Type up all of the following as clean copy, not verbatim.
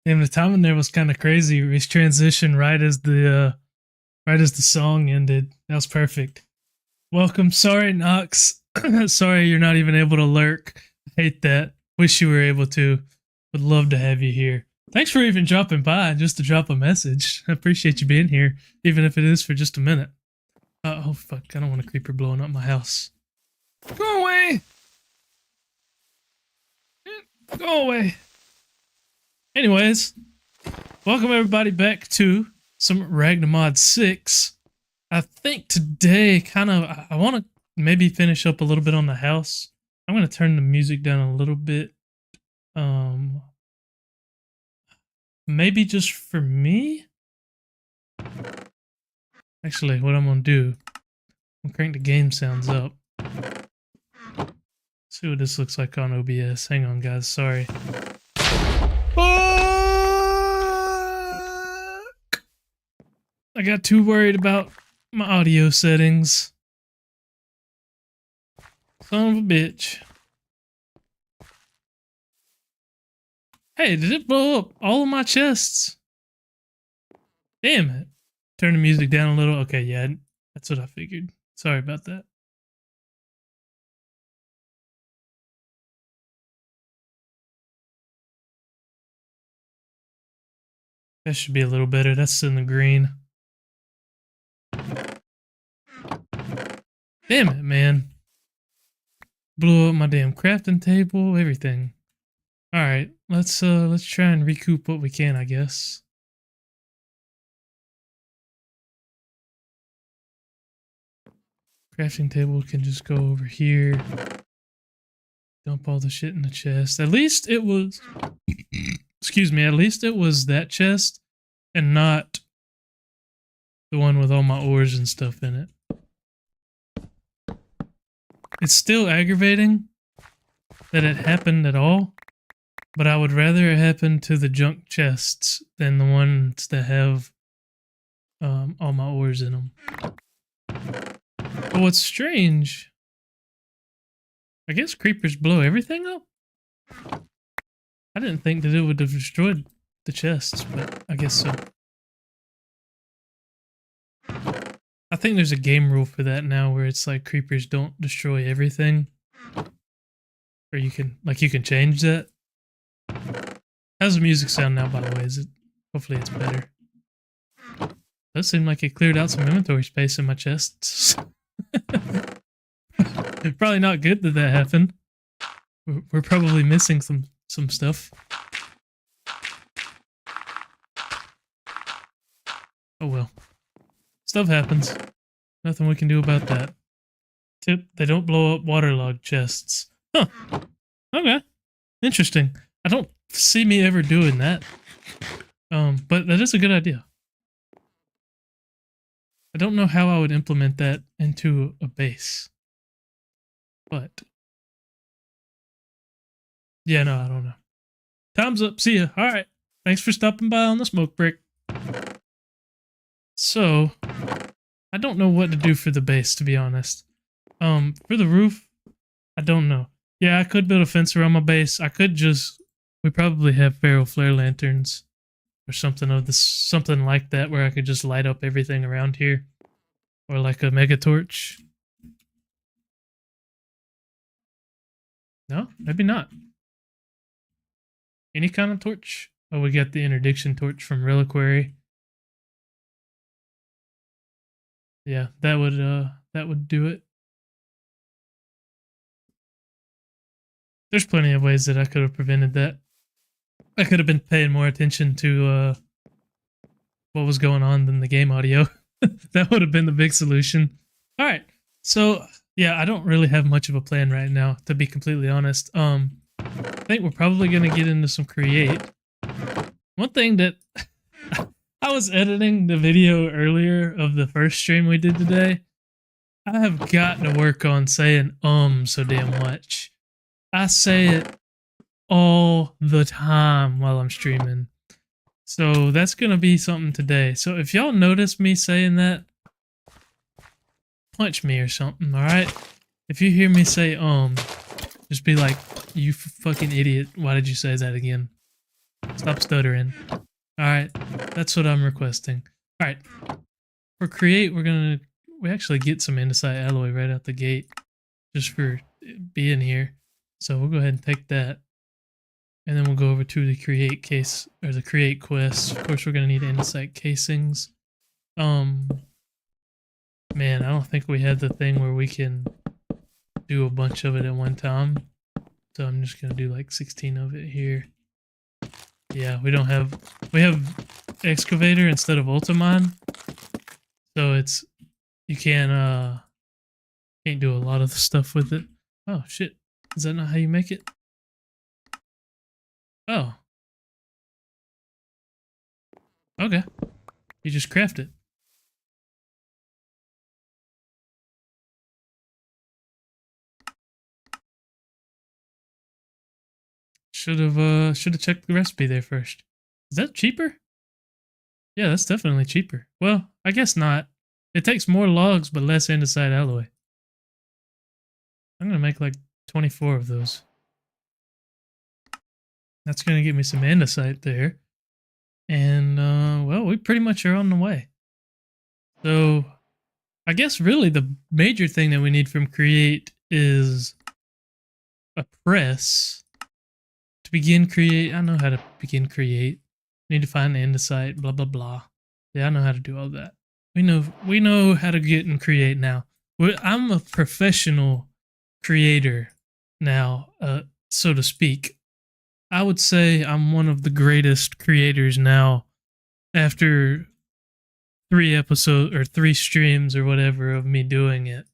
Damn, the timing there was kind of crazy. It was transition right as the song ended. That was perfect. Welcome. Sorry, Knox. Sorry you're not even able to lurk. I hate that. Wish you were able to. Would love to have you here. Thanks for even dropping by just to drop a message. I appreciate you being here, even if it is for just a minute. Oh fuck! I don't want a creeper blowing up my house. Go away! Go away! Anyways, welcome everybody back to some Ragnamod 6. I think today I want to maybe finish up a little bit on the house. I'm going to turn the music down a little bit. Maybe just for me? Actually, what I'm going to do, I'm going to crank the game sounds up. See what this looks like on OBS. Hang on, guys. Sorry. I got too worried about my audio settings. Son of a bitch. Hey, did it blow up all of my chests? Damn it. Turn the music down a little. Okay, yeah, that's what I figured. Sorry about that. That should be a little better. That's in the green. Damn it, man. Blew up my damn crafting table, everything. Alright, let's try and recoup what we can, I guess. Crafting table can just go over here. Dump all the shit in the chest. At least it was excuse me, at least it was that chest and not the one with all my ores and stuff in it. It's still aggravating that it happened at all, but I would rather it happen to the junk chests than the ones that have all my ores in them. But what's strange, I guess creepers blow everything up? I didn't think that it would have destroyed the chests, but I guess so. I think there's a game rule for that now where it's like creepers don't destroy everything. Or you can change that. How's the music sound now, by the way? Hopefully it's better. Does seem like it cleared out some inventory space in my chests. Probably not good that happened. We're probably missing some stuff. Oh well. Stuff happens. Nothing we can do about that. Tip, they don't blow up waterlogged chests. Huh. Okay. Interesting. I don't see me ever doing that. But that is a good idea. I don't know how I would implement that into a base. But yeah, no, I don't know. Time's up. See ya. Alright. Thanks for stopping by on the smoke break. So, I don't know what to do for the base, to be honest. For the roof, I don't know. Yeah, I could build a fence around my base. I could we probably have feral flare lanterns or something like that where I could just light up everything around here. Or like a mega torch. No, maybe not. Any kind of torch? Oh, we got the interdiction torch from Reliquary. Yeah, that would do it. There's plenty of ways that I could have prevented that. I could have been paying more attention to what was going on than the game audio. That would have been the big solution. All right. So, yeah, I don't really have much of a plan right now, to be completely honest. I think we're probably going to get into some create. One thing that I was editing the video earlier of the first stream we did today. I have got to work on saying so damn much. I say it all the time while I'm streaming. So that's going to be something today. So if y'all notice me saying that, punch me or something, alright? If you hear me say just be like, you fucking idiot, why did you say that again? Stop stuttering. Alright, that's what I'm requesting. Alright, for create, we actually get some andesite alloy right out the gate just for being here. So we'll go ahead and take that. And then we'll go over to the create case, or the create quest. Of course, we're going to need andesite casings. Man, I don't think we had the thing where we can do a bunch of it at one time. So I'm just going to do like 16 of it here. Yeah, we have excavator instead of ultimine. So you can't do a lot of the stuff with it. Oh shit. Is that not how you make it? Oh. Okay. You just craft it. Should have checked the recipe there first. Is that cheaper? Yeah, that's definitely cheaper. Well, I guess not. It takes more logs but less andesite alloy. I'm gonna make like 24 of those. That's gonna get me some andesite there. And well, we pretty much are on the way. So I guess really the major thing that we need from create is a press to begin create. I know how to begin create. Need to find andesite, blah blah blah. Yeah, I know how to do all that. We know how to get and create now. I'm a professional creator now, so to speak. I would say I'm one of the greatest creators now after 3 episodes or 3 streams or whatever of me doing it.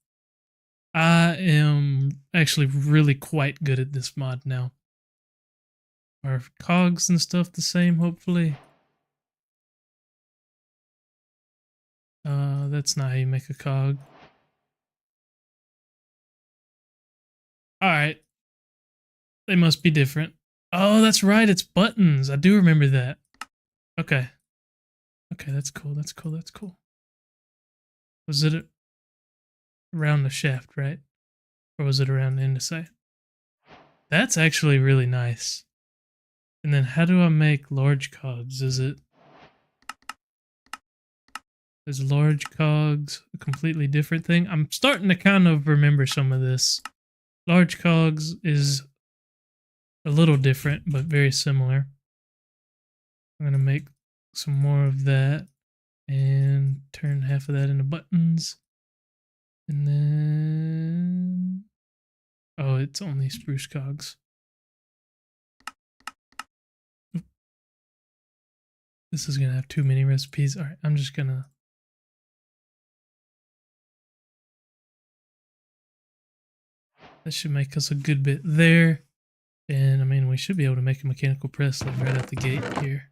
I am actually really quite good at this mod now. Are cogs and stuff the same, hopefully? That's not how you make a cog. Alright. They must be different. Oh, that's right, it's buttons. I do remember that. Okay. Okay, that's cool, that's cool, that's cool. Was it around the shaft, right? Or was it around the andesite? That's actually really nice. And then how do I make large cogs? Is large cogs a completely different thing? I'm starting to kind of remember some of this. Large cogs is a little different, but very similar. I'm going to make some more of that and turn half of that into buttons. And then... oh, it's only spruce cogs. This is going to have too many recipes. All right, I'm just going to... that should make us a good bit there. And I mean, we should be able to make a mechanical press like right out the gate here.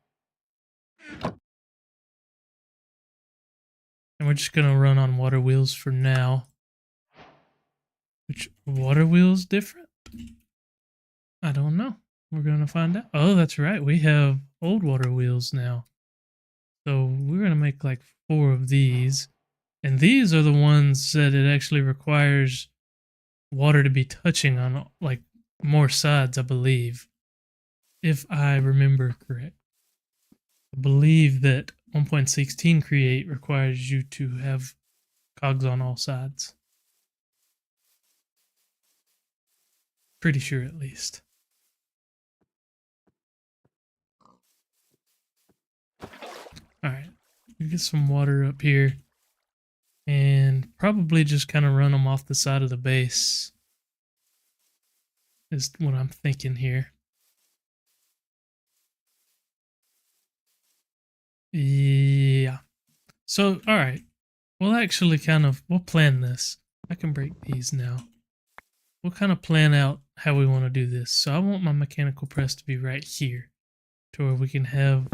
And we're just going to run on water wheels for now. Which water wheels different? I don't know. We're going to find out. Oh, that's right. We have old water wheels now. So we're going to make like 4 of these. And these are the ones that it actually requires water to be touching on like more sides, I believe. If I remember correct. I believe that 1.16 create requires you to have cogs on all sides. Pretty sure at least. Alright, we get some water up here. And probably just kind of run them off the side of the base. Is what I'm thinking here. Yeah. So, alright. We'll actually we'll plan this. I can break these now. We'll kind of plan out how we want to do this. So I want my mechanical press to be right here. To where we can have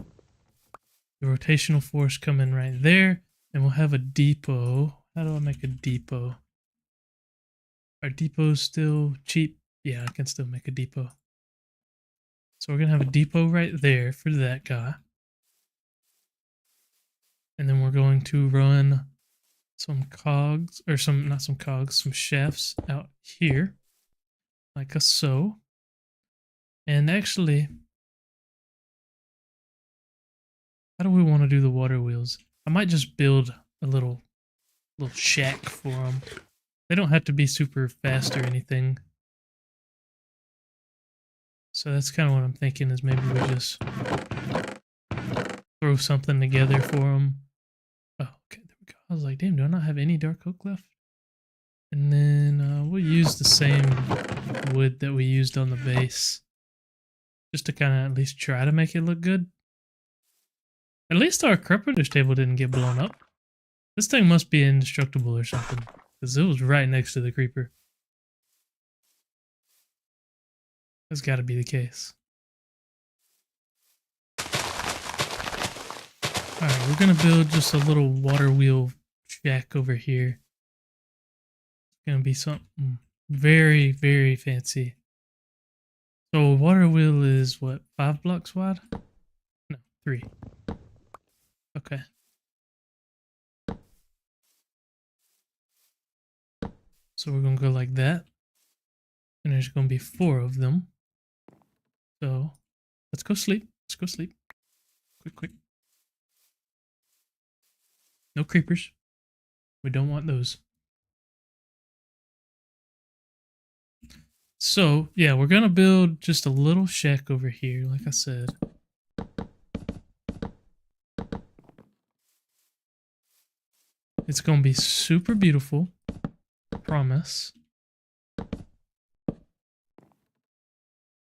the rotational force come in right there. And we'll have a depot. How do I make a depot? Are depots still cheap? Yeah, I can still make a depot. So we're going to have a depot right there for that guy. And then we're going to run some cogs, or not some cogs, some shafts out here. Like so. And actually, How do we want to do the water wheels? I might just build a little shack for them. They don't have to be super fast or anything. So that's kind of what I'm thinking, is maybe we just throw something together for them. Oh, okay, there we go. I was like, damn, do I not have any dark oak left? And then we'll use the same wood that we used on the base, just to kind of at least try to make it look good. At least our carpenter's table didn't get blown up. This thing must be indestructible or something, because it was right next to the creeper. That's got to be the case. Alright, we're going to build just a little water wheel shack over here. It's going to be something very, very fancy. So a water wheel is what, 5 blocks wide? No, 3. Okay. So we're going to go like that. And there's going to be 4 of them. So let's go sleep. Let's go sleep. Quick, quick. No creepers. We don't want those. So, yeah, we're going to build just a little shack over here, like I said. It's going to be super beautiful. I promise.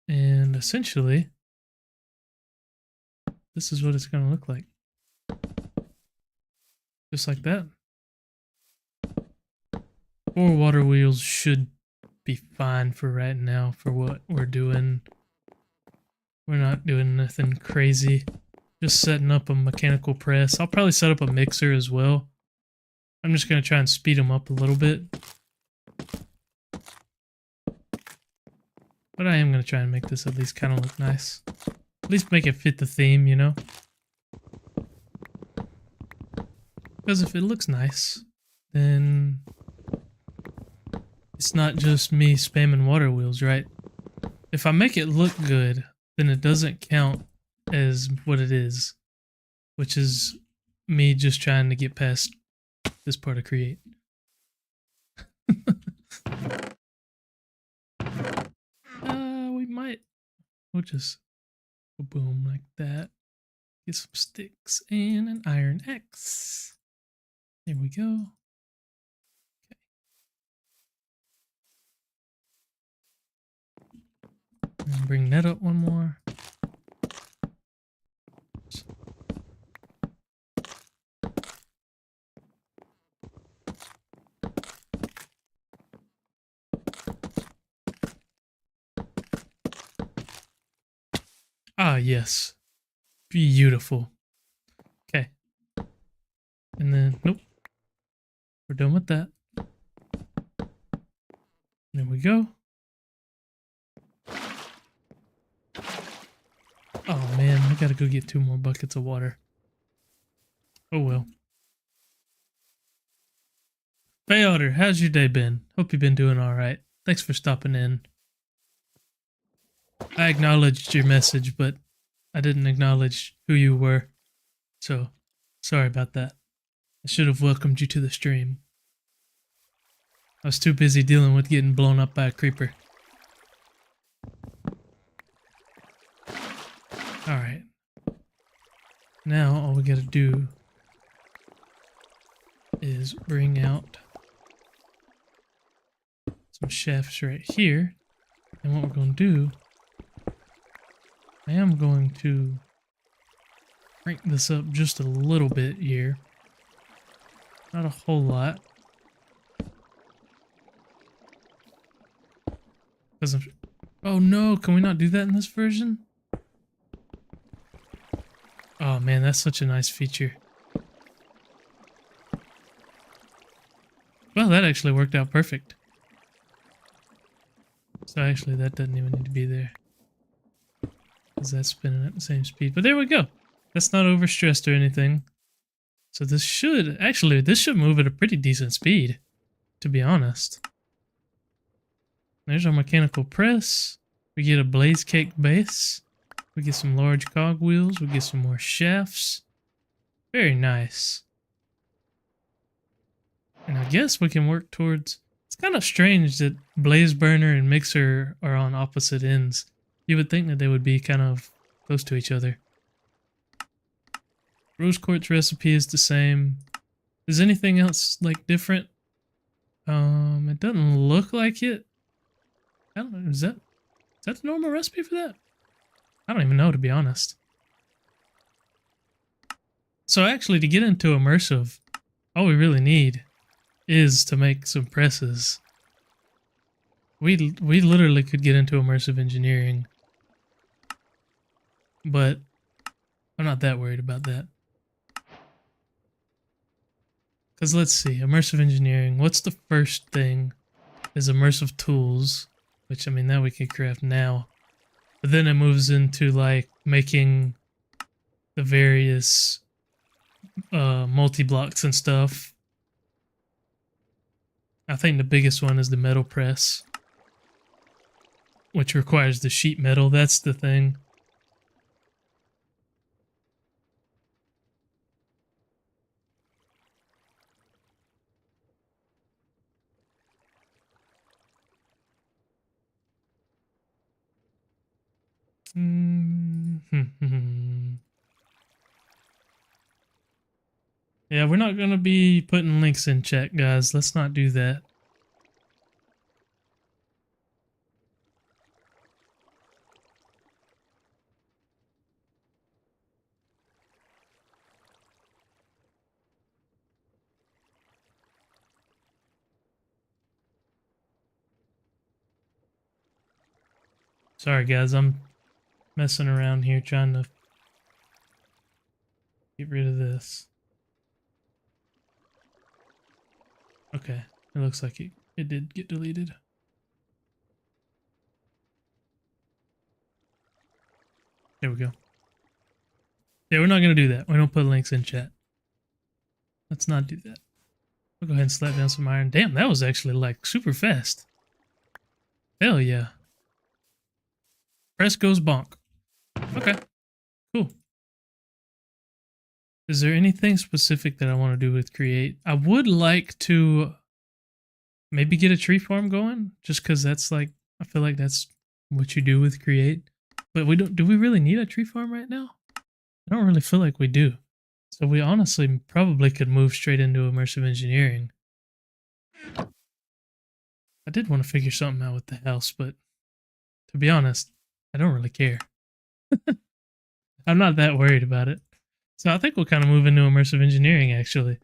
And essentially, this is what it's going to look like. Just like that. 4 water wheels should be fine for right now for what we're doing. We're not doing nothing crazy. Just setting up a mechanical press. I'll probably set up a mixer as well. I'm just going to try and speed them up a little bit. But I am going to try and make this at least kind of look nice. At least make it fit the theme, you know? Because if it looks nice, then it's not just me spamming water wheels, right? If I make it look good, then it doesn't count as what it is, which is me just trying to get past this part of create. We'll just go boom like that. Get some sticks and an iron axe. There we go. Okay. And bring that up one more. Ah, yes. Beautiful. Okay. And then, nope. We're done with that. There we go. Oh man, I gotta go get 2 more buckets of water. Oh well. Bayotter, how's your day been? Hope you've been doing alright. Thanks for stopping in. I acknowledged your message, but I didn't acknowledge who you were. So, sorry about that. I should have welcomed you to the stream. I was too busy dealing with getting blown up by a creeper. Alright. Now, all we gotta do is bring out some shafts right here. And what we're gonna do, I am going to crank this up just a little bit here. Not a whole lot. Oh no, can we not do that in this version? Oh man, that's such a nice feature. Well, that actually worked out perfect. So actually that doesn't even need to be there, because that's spinning at the same speed. But there we go. That's not overstressed or anything. So this should move at a pretty decent speed, to be honest. There's our mechanical press. We get a blaze cake base. We get some large cog wheels. We get some more shafts. Very nice. And I guess we can work towards... It's kind of strange that Blaze Burner and Mixer are on opposite ends. You would think that they would be kind of close to each other. Rose Quartz recipe is the same. Is anything else like different? It doesn't look like it. I don't know. Is that the normal recipe for that? I don't even know, to be honest. So actually, to get into immersive, all we really need is to make some presses. We literally could get into immersive engineering, but I'm not that worried about that. Because let's see, immersive engineering, what's the first thing? Is immersive tools, which I mean that we can craft now. But then it moves into like making the various multi-blocks and stuff. I think the biggest one is the metal press, which requires the sheet metal. That's the thing. Yeah, we're not going to be putting links in chat, guys. Let's not do that. Sorry, guys. I'm messing around here trying to get rid of this. Okay, it looks like it did get deleted. There we go. Yeah, we're not going to do that. We don't put links in chat. Let's not do that. We'll go ahead and slap down some iron. Damn, that was actually like super fast. Hell yeah. Press goes bonk. Okay, cool. Is there anything specific that I want to do with create? I would like to maybe get a tree farm going, just because that's like, I feel like that's what you do with create. But we don't, do we really need a tree farm right now? I don't really feel like we do. So we honestly probably could move straight into immersive engineering. I did want to figure something out with the house, but to be honest, I don't really care. I'm not that worried about it. So I think we'll kind of move into immersive engineering, actually.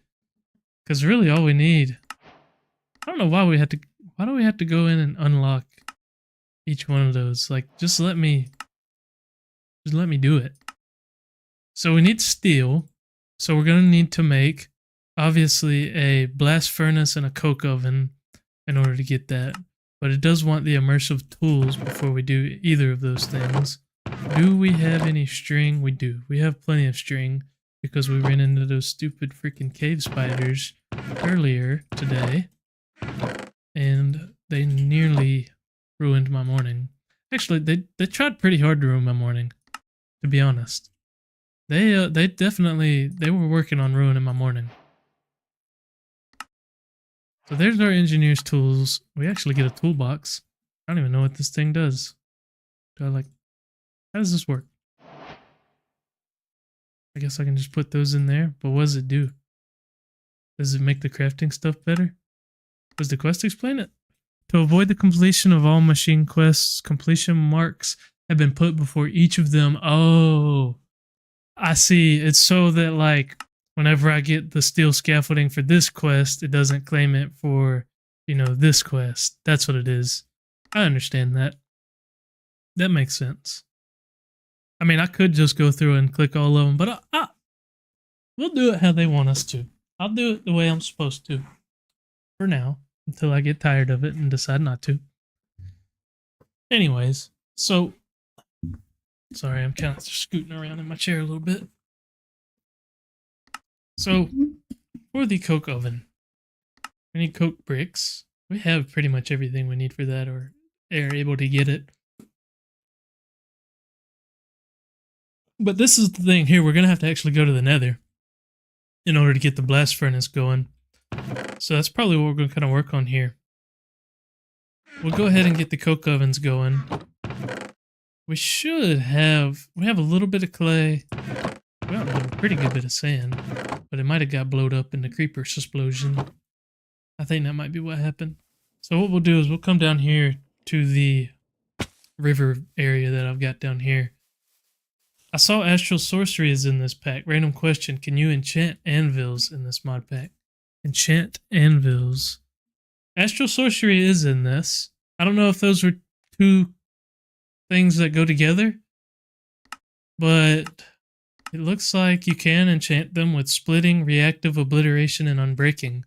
Because really all we need... I don't know why we had to... Why do we have to go in and unlock each one of those? Like, just let me do it. So we need steel. So we're going to need to make, obviously, a blast furnace and a coke oven in order to get that. But it does want the immersive tools before we do either of those things. Do we have any string? We do. We have plenty of string because we ran into those stupid freaking cave spiders earlier today. And they nearly ruined my morning. Actually, they tried pretty hard to ruin my morning, to be honest. They were working on ruining my morning. So there's our engineer's tools. We actually get a toolbox. I don't even know what this thing does. Do I like... How does this work? I guess I can just put those in there, but what does it do? Does it make the crafting stuff better? Does the quest explain it? To avoid the completion of all machine quests, completion marks have been put before each of them. Oh, I see. It's so that like whenever I get the steel scaffolding for this quest, it doesn't claim it for, you know, this quest. That's what it is. I understand that. That makes sense. I mean, I could just go through and click all of them, but we'll do it how they want us to. I'll do it the way I'm supposed to. For now, until I get tired of it and decide not to. Anyways, so... Sorry, I'm kind of scooting around in my chair a little bit. So, for the coke oven, we need coke bricks. We have pretty much everything we need for that, or are able to get it. But this is the thing here, we're going to have to actually go to the nether. in order to get the blast furnace going. So that's probably what we're going to kind of work on here. We'll go ahead and get the coke ovens going. We have a little bit of clay. We have a pretty good bit of sand, but it might have got blowed up in the creeper's explosion. I think that might be what happened. So what we'll do is we'll come down here to the river area that I've got down here. I saw Astral Sorcery is in this pack. Random question, can you enchant anvils in this mod pack? Enchant anvils. Astral Sorcery is in this. I don't know if those were two things that go together, but it looks like you can enchant them with Splitting, Reactive, Obliteration, and Unbreaking.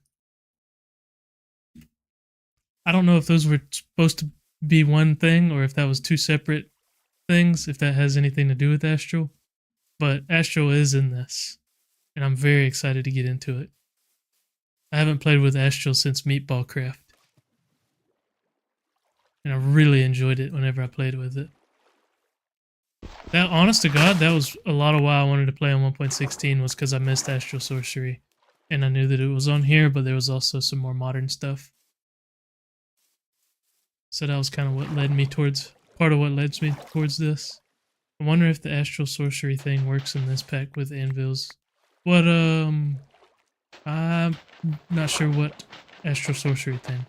I don't know if those were supposed to be one thing or if that was two separate things, if that has anything to do with Astral. But Astral is in this, and I'm very excited to get into it. I haven't played with Astral since Meatball Craft, and I really enjoyed it whenever I played with it. That, honest to God, that was a lot of why I wanted to play on 1.16 was because I missed Astral Sorcery, and I knew that it was on here, but there was also some more modern stuff. So that was kind of what led me towards, part of what leads me towards this. I wonder if the Astral Sorcery thing works in this pack with anvils. What, I'm not sure what Astral Sorcery thing.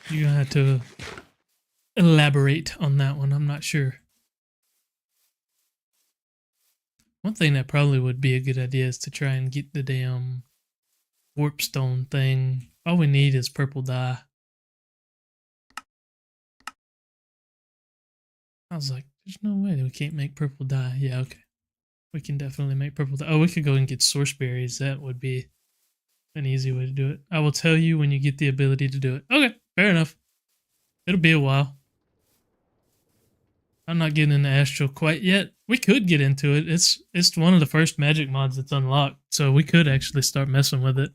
You're gonna have to elaborate on that one, I'm not sure. One thing that probably would be a good idea is to try and get the damn warpstone thing. All we need is purple dye. I was like, there's no way that we can't make purple dye. Yeah, okay. We can definitely make purple dye. Oh, we could go and get source berries. That would be an easy way to do it. I will tell you when you get the ability to do it. Okay, fair enough. It'll be a while. I'm not getting into Astral quite yet. We could get into it. It's one of the first magic mods that's unlocked, so we could actually start messing with it.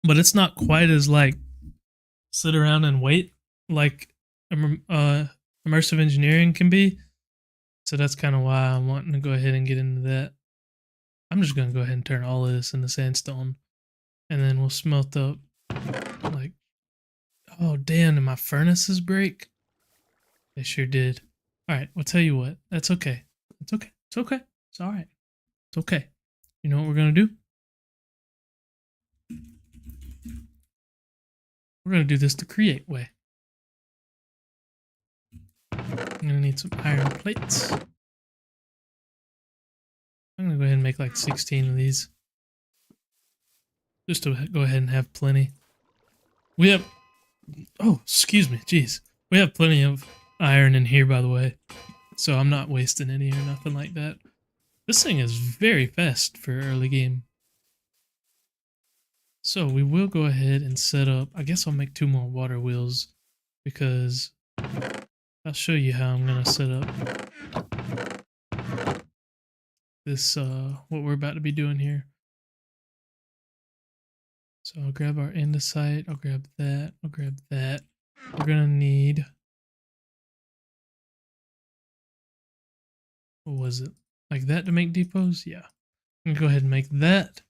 But it's not quite as like sit around and wait like immersive engineering can be. So that's kind of why I'm wanting to go ahead and get into that. I'm just going to go ahead and turn all of this into sandstone, and then we'll smelt up like, oh damn, did my furnaces break? They sure did. Alright, we'll tell you what. That's okay. It's okay. It's okay. It's alright. It's okay. You know what we're going to do? We're going to do this the create way. I'm going to need some iron plates. I'm going to go ahead and make like 16 of these. Just to go ahead and have plenty. We have... Oh, excuse me. Jeez. We have plenty of iron in here, by the way. So I'm not wasting any or nothing like that. This thing is very fast for early game. So we will go ahead and set up... I guess I'll make 2 more water wheels, because I'll show you how I'm going to set up this, what we're about to be doing here. So I'll grab our andesite, I'll grab that, I'll grab that. We're going to need... What was it? Like that to make depots? Yeah. I'm going to go ahead and make that.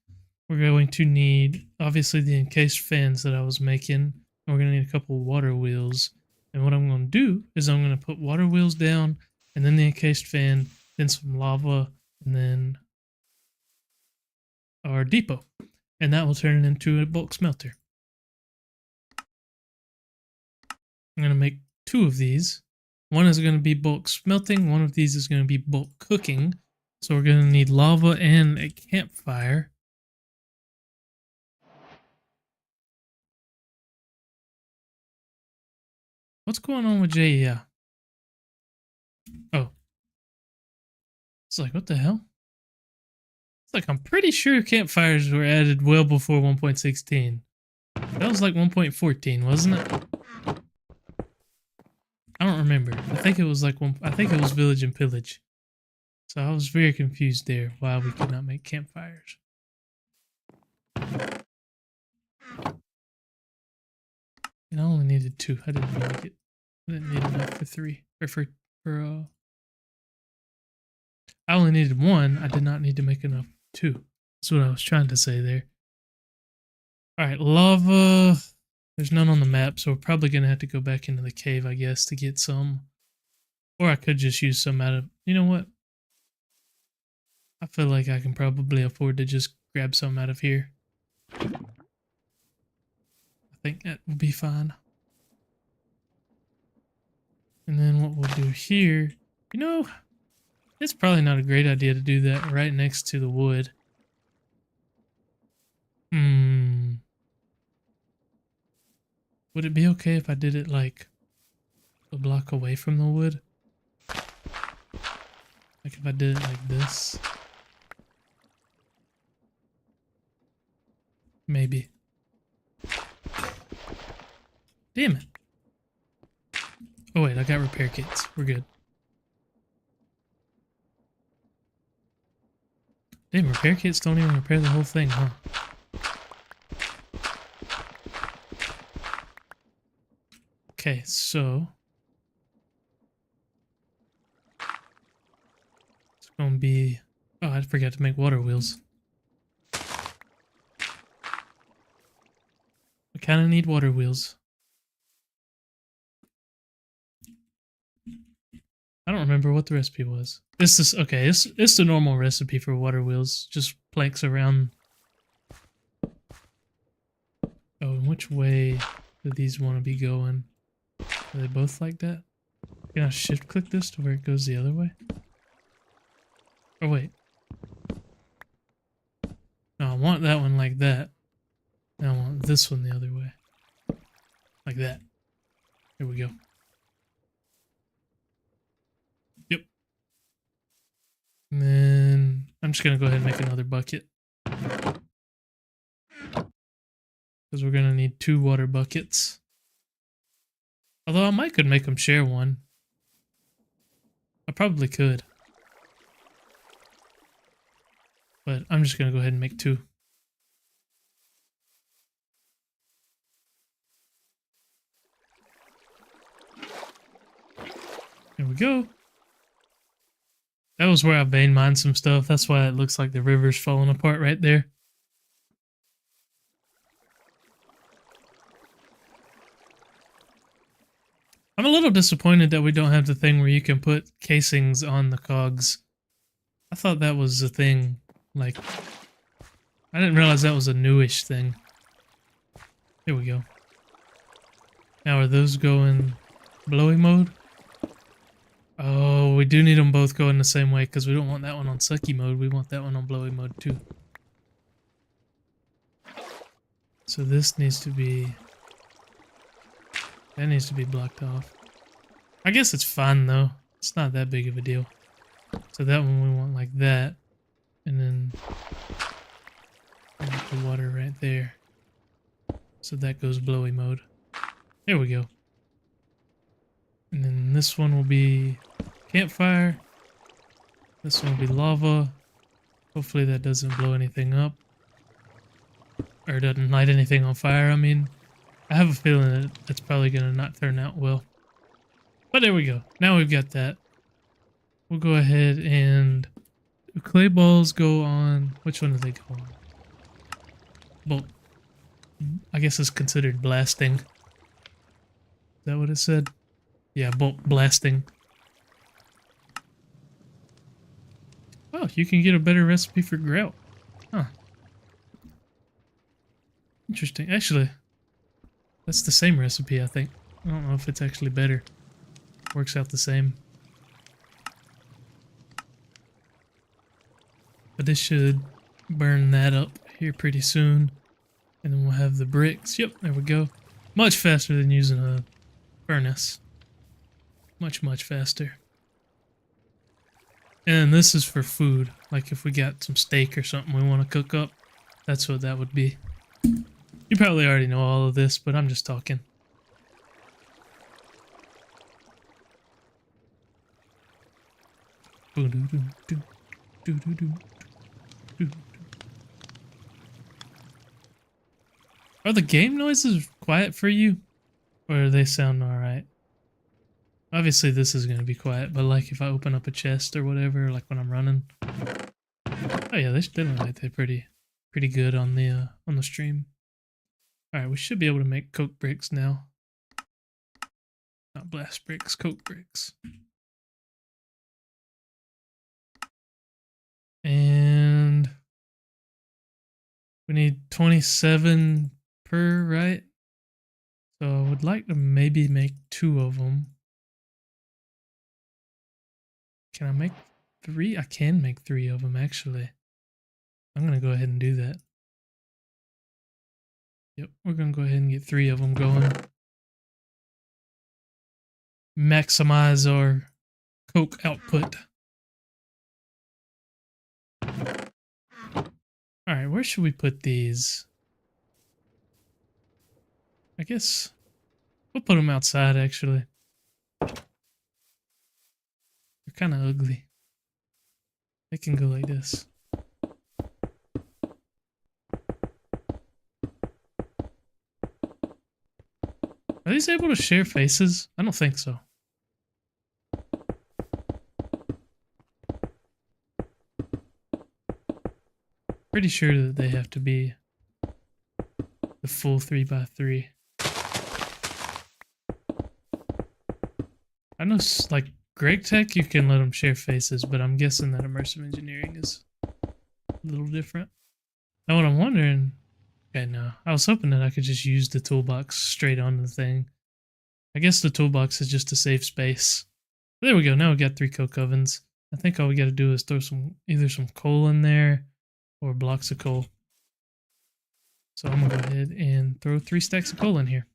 We're going to need, obviously, the encased fans that I was making. And we're going to need a couple water wheels. And what I'm going to do is I'm going to put water wheels down, and then the encased fan, then some lava, and then our depot. And that will turn it into a bulk smelter. I'm going to make 2 of these. One is going to be bulk smelting. One of these is going to be bulk cooking. So we're going to need lava and a campfire. What's going on with JEI? Oh. It's like, what the hell? It's like, I'm pretty sure campfires were added well before 1.16. That was like 1.14, wasn't it? I don't remember. I think it was like I think it was Village and Pillage. So I was very confused there why we could not make campfires. And I only need needed 2. I didn't need enough for 3. Or for I only needed 1. I did not need to make enough 2. That's what I was trying to say there. Alright, lava. There's none on the map, so we're probably going to have to go back into the cave, I guess, to get some. Or I could just use some out of... You know what? I feel like I can probably afford to just grab some out of here. I think that will be fine. And then what we'll do here... You know, it's probably not a great idea to do that right next to the wood. Would it be okay if I did it like a block away from the wood? Like if I did it like this? Maybe. Damn it. Oh wait, I got repair kits. We're good. Damn, repair kits don't even repair the whole thing, huh? Okay, so it's gonna be... Oh, I forgot to make water wheels. I kind of need water wheels. I don't remember what the recipe was. This is... Okay, it's the normal recipe for water wheels. Just planks around... Oh, and which way do these want to be going? Are they both like that? Can I shift click this to where it goes the other way? Oh wait. No, I want that one like that. Now I want this one the other way. Like that. There we go. Yep. And then I'm just gonna go ahead and make another bucket. Because we're gonna need 2 water buckets. Although I might could make them share one. I probably could. But I'm just going to go ahead and make 2. There we go. That was where I vein mined some stuff. That's why it looks like the river's falling apart right there. I'm a little disappointed that we don't have the thing where you can put casings on the cogs. I thought that was a thing, like... I didn't realize that was a newish thing. There we go. Now are those going blowy mode? Oh, we do need them both going the same way because we don't want that one on sucky mode. We want that one on blowy mode too. So this needs to be... That needs to be blocked off. I guess it's fine though. It's not that big of a deal. So that one we want like that. And then the water right there. So that goes blowy mode. There we go. And then this one will be campfire. This one will be lava. Hopefully that doesn't blow anything up. Or doesn't light anything on fire, I mean. I have a feeling that it's probably going to not turn out well. But there we go. Now we've got that. We'll go ahead and... Do clay balls go on... Which one do they go on? Bolt. I guess it's considered blasting. Is that what it said? Yeah, bolt blasting. Oh, you can get a better recipe for grout. Huh. Interesting. Actually... That's the same recipe, I think. I don't know if it's actually better. Works out the same. But this should burn that up here pretty soon. And then we'll have the bricks. Yep, there we go. Much faster than using a furnace. Much, much faster. And this is for food. Like if we got some steak or something we want to cook up, that's what that would be. You probably already know all of this, but I'm just talking. Are the game noises quiet for you? Or they sound alright. Obviously this is gonna be quiet, but like if I open up a chest or whatever, like when I'm running. Oh yeah, they look like they're pretty good on the stream. Alright, we should be able to make coke bricks now. Not blast bricks, coke bricks. And we need 27 per, right? So I would like to maybe make 2 of them. Can I make 3? I can make 3 of them actually. I'm gonna go ahead and do that. Yep, we're gonna go ahead and get 3 of them going. Maximize our coke output. Alright, where should we put these? I guess we'll put them outside actually. They're kind of ugly. They can go like this. Are these able to share faces? I don't think so. Pretty sure that they have to be the full 3x3. I know, like, Greg Tech, you can let them share faces, but I'm guessing that immersive engineering is a little different. Now what I'm wondering... Okay, no. I was hoping that I could just use the toolbox straight on the thing. I guess the toolbox is just to save space. There we go. Now we got 3 coke ovens. I think all we got to do is throw either some coal in there or blocks of coal. So I'm gonna go ahead and throw 3 stacks of coal in here.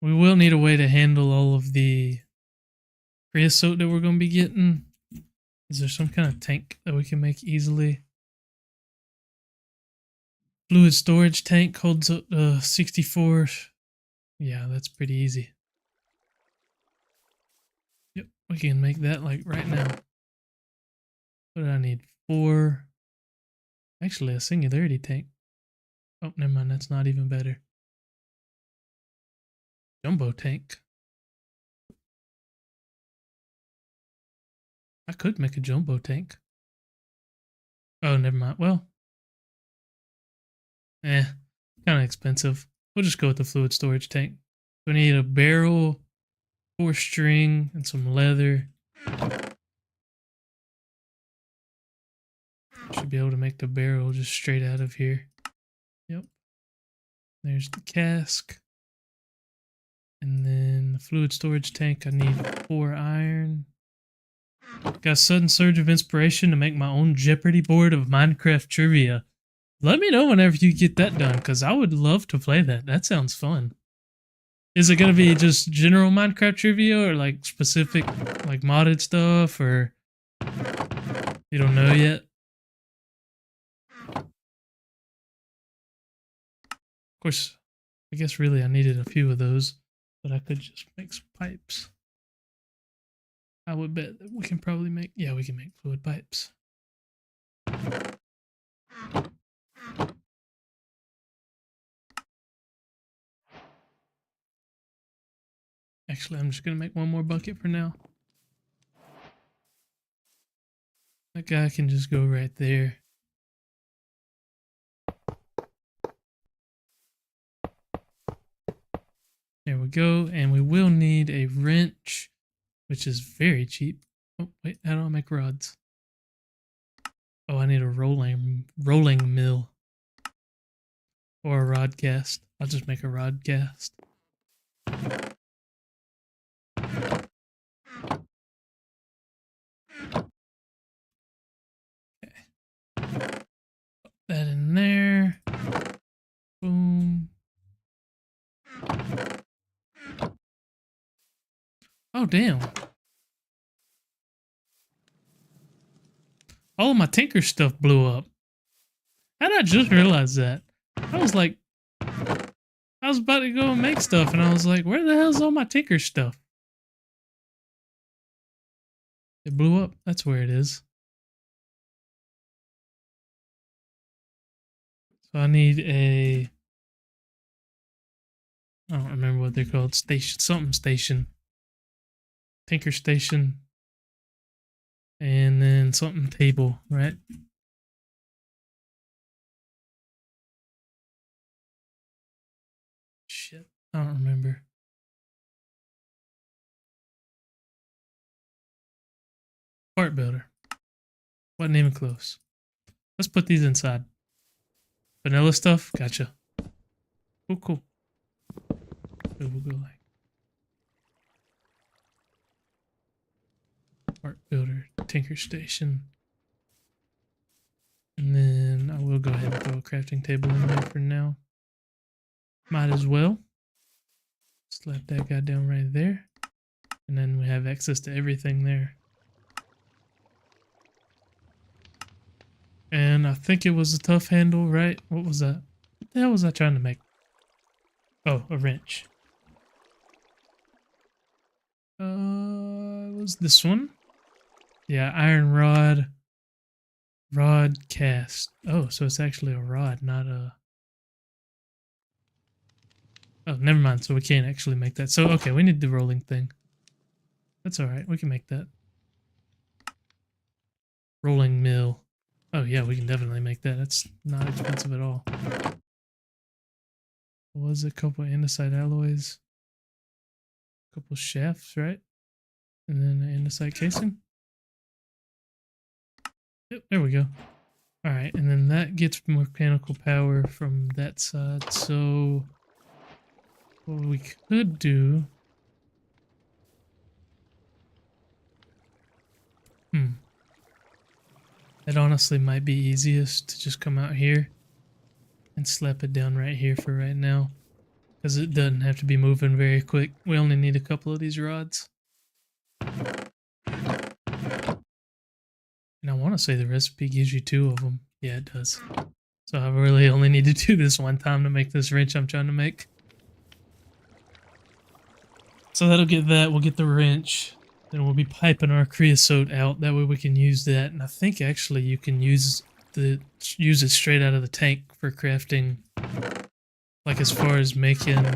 We will need a way to handle all of the creosote that we're going to be getting. Is there some kind of tank that we can make easily? Fluid storage tank holds up 64. Yeah, that's pretty easy. Yep, we can make that like right now. What do I need? 4. Actually, a singularity tank. Oh, never mind. That's not even better. Jumbo tank. I could make a jumbo tank. Oh, never mind. Well, kind of expensive. We'll just go with the fluid storage tank. We need a barrel, 4 string, and some leather. Should be able to make the barrel just straight out of here. Yep. There's the cask. And then the fluid storage tank, I need 4 iron. Got a sudden surge of inspiration to make my own Jeopardy board of Minecraft trivia. Let me know whenever you get that done, because I would love to play that. That sounds fun. Is it going to be just general Minecraft trivia or like specific like modded stuff, or you don't know yet? Of course, I guess really I needed a few of those, but I could just make some pipes. I would bet that we can probably make, yeah, we can make fluid pipes. Actually, I'm just going to make 1 more bucket for now. That guy can just go right there. There we go. And we will need a wrench, which is very cheap. Oh, wait, how do I make rods? Oh, I need a rolling mill. Or a rod cast. I'll just make a rod cast. Okay. Put that in there. Boom. Oh, damn. All of my Tinker stuff blew up. How did I just realize that? I was like, I was about to go and make stuff, and I was like, where the hell's all my Tinker stuff? It blew up. That's where it is. So I need a... I don't remember what they're called. Station. Something station. Tinker station. And then something table, right? Shit. I don't remember. Part builder. Wasn't even close. Let's put these inside. Vanilla stuff? Gotcha. Cool, cool. So we'll go like part builder, tinker station. And then I will go ahead and throw a crafting table in there for now. Might as well. Slap that guy down right there. And then we have access to everything there. And I think it was a tough handle, right? What was that? What the hell was I trying to make? Oh, a wrench. Was this one? Yeah, iron rod. Rod cast. Oh, so it's actually a rod, not a... Oh, never mind. So we can't actually make that. So, okay, we need the rolling thing. That's alright. We can make that. Rolling mill. Oh, yeah, we can definitely make that. That's not expensive at all. What was it? A couple of andesite alloys. A couple shafts, right? And then an andesite casing. Yep, there we go. Alright, and then that gets mechanical power from that side. So, what we could do... It honestly might be easiest to just come out here and slap it down right here for right now. Because it doesn't have to be moving very quick. We only need a couple of these rods. And I want to say the recipe gives you 2 of them. Yeah, it does. So I really only need to do this one time to make this wrench I'm trying to make. So that'll get that. We'll get the wrench. Then we'll be piping our creosote out. That way we can use that. And I think actually you can use it straight out of the tank for crafting. Like as far as making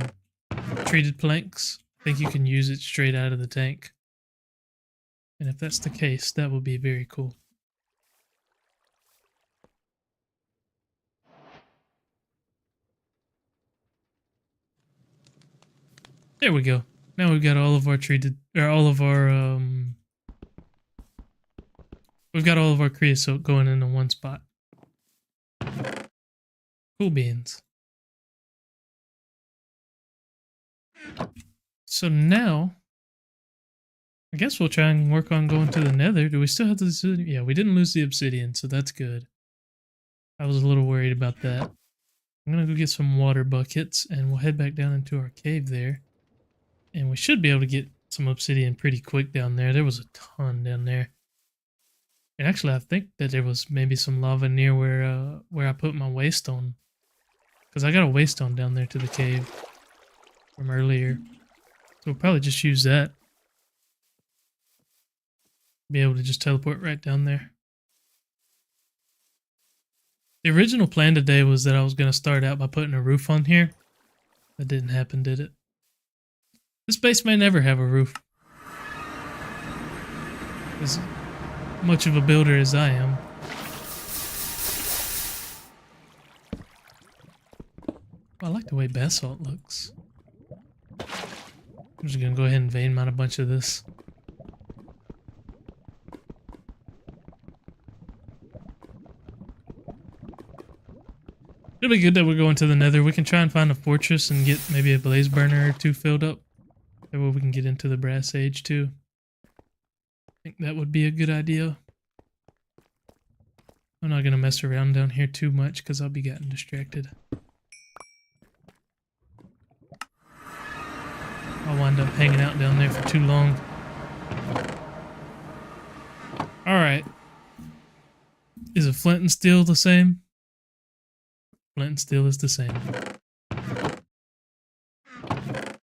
treated planks, I think you can use it straight out of the tank. And if that's the case, that would be very cool. There we go. Now we've got all of our treated, or all of our, we've got all of our creosote going into one spot. Cool beans. So now, I guess we'll try and work on going to the nether. Do we still have the obsidian? Yeah, we didn't lose the obsidian, so that's good. I was a little worried about that. I'm gonna go get some water buckets, and we'll head back down into our cave there. And we should be able to get some obsidian pretty quick down there. There was a ton down there. And actually, I think that there was maybe some lava near where I put my waystone. Because I got a waystone down there to the cave from earlier. So we'll probably just use that. Be able to just teleport right down there. The original plan today was that I was going to start out by putting a roof on here. That didn't happen, did it? This base may never have a roof. As much of a builder as I am. I like the way basalt looks. I'm just gonna go ahead and vein mine a bunch of this. It'll be good that we're going to the nether. We can try and find a fortress and get maybe a blaze burner or 2 filled up. That way we can get into the brass age too. I think that would be a good idea. I'm not going to mess around down here too much because I'll be getting distracted. I'll wind up hanging out down there for too long. Alright. Is a flint and steel the same? Flint and steel is the same.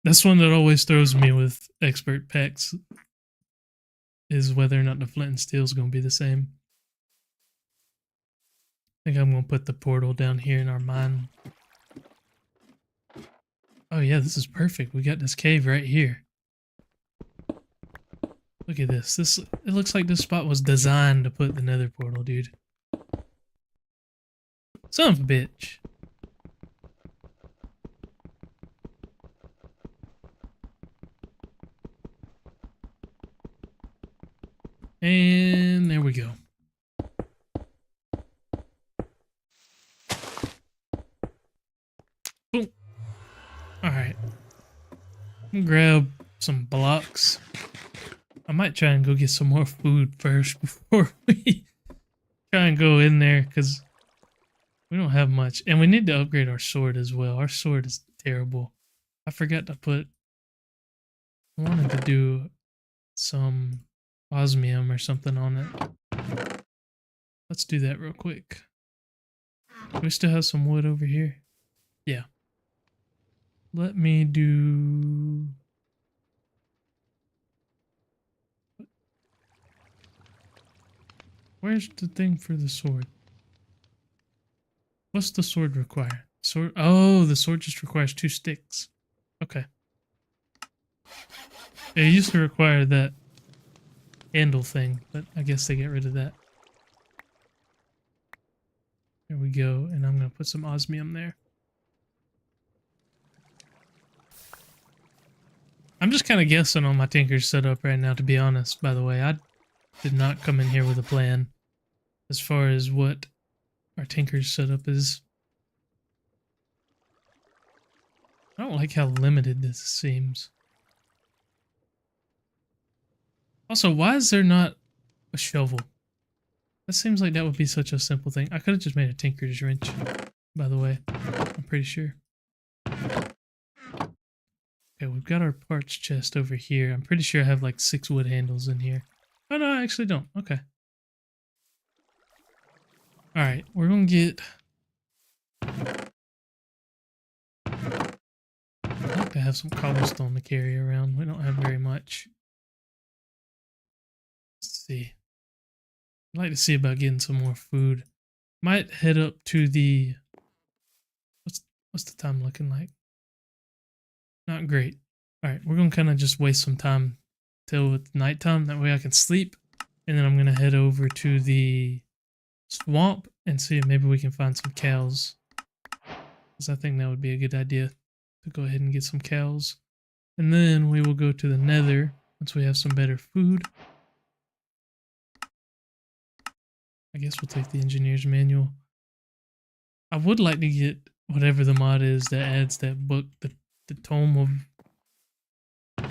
That's one that always throws me with expert packs. Is whether or not the flint and steel is going to be the same. think I'm gonna put the portal down here in our mine. Oh yeah, this is perfect. We got this cave right here. Look at this. It looks like this spot was designed to put the nether portal, dude. Son of a bitch. And there we go. Boom. Alright. Grab some blocks. I might try and go get some more food first before we try and go in there, because we don't have much. And we need to upgrade our sword as well. Our sword is terrible. I forgot to put... I wanted to do some osmium or something on it. Let's do that real quick. Do we still have some wood over here? Yeah. Let me do... Where's the thing for the sword? What's the sword require? Sword? Oh, the sword just requires 2 sticks. Okay. It used to require that handle thing, but I guess they get rid of that. There we go, and I'm going to put some osmium there. I'm just kind of guessing on my Tinker's setup right now, to be honest, by the way. I did not come in here with a plan as far as what our Tinker's setup is. I don't like how limited this seems. Also, why is there not a shovel? That seems like that would be such a simple thing. I could have just made a Tinker's wrench, by the way. I'm pretty sure. Okay, we've got our parts chest over here. I'm pretty sure I have like 6 wood handles in here. Oh no, I actually don't. Okay. Alright, we're gonna get... I'd like to have some cobblestone to carry around. We don't have very much. Let's see. I'd like to see about getting some more food. Might head up to the... What's the time looking like? Not great. Alright, we're gonna kind of just waste some time till it's nighttime. That way I can sleep. And then I'm gonna head over to the swamp and see if maybe we can find some cows. Because I think that would be a good idea to go ahead and get some cows. And then we will go to the nether once we have some better food. I guess we'll take the engineer's manual. I would like to get whatever the mod is that adds that book, the tome of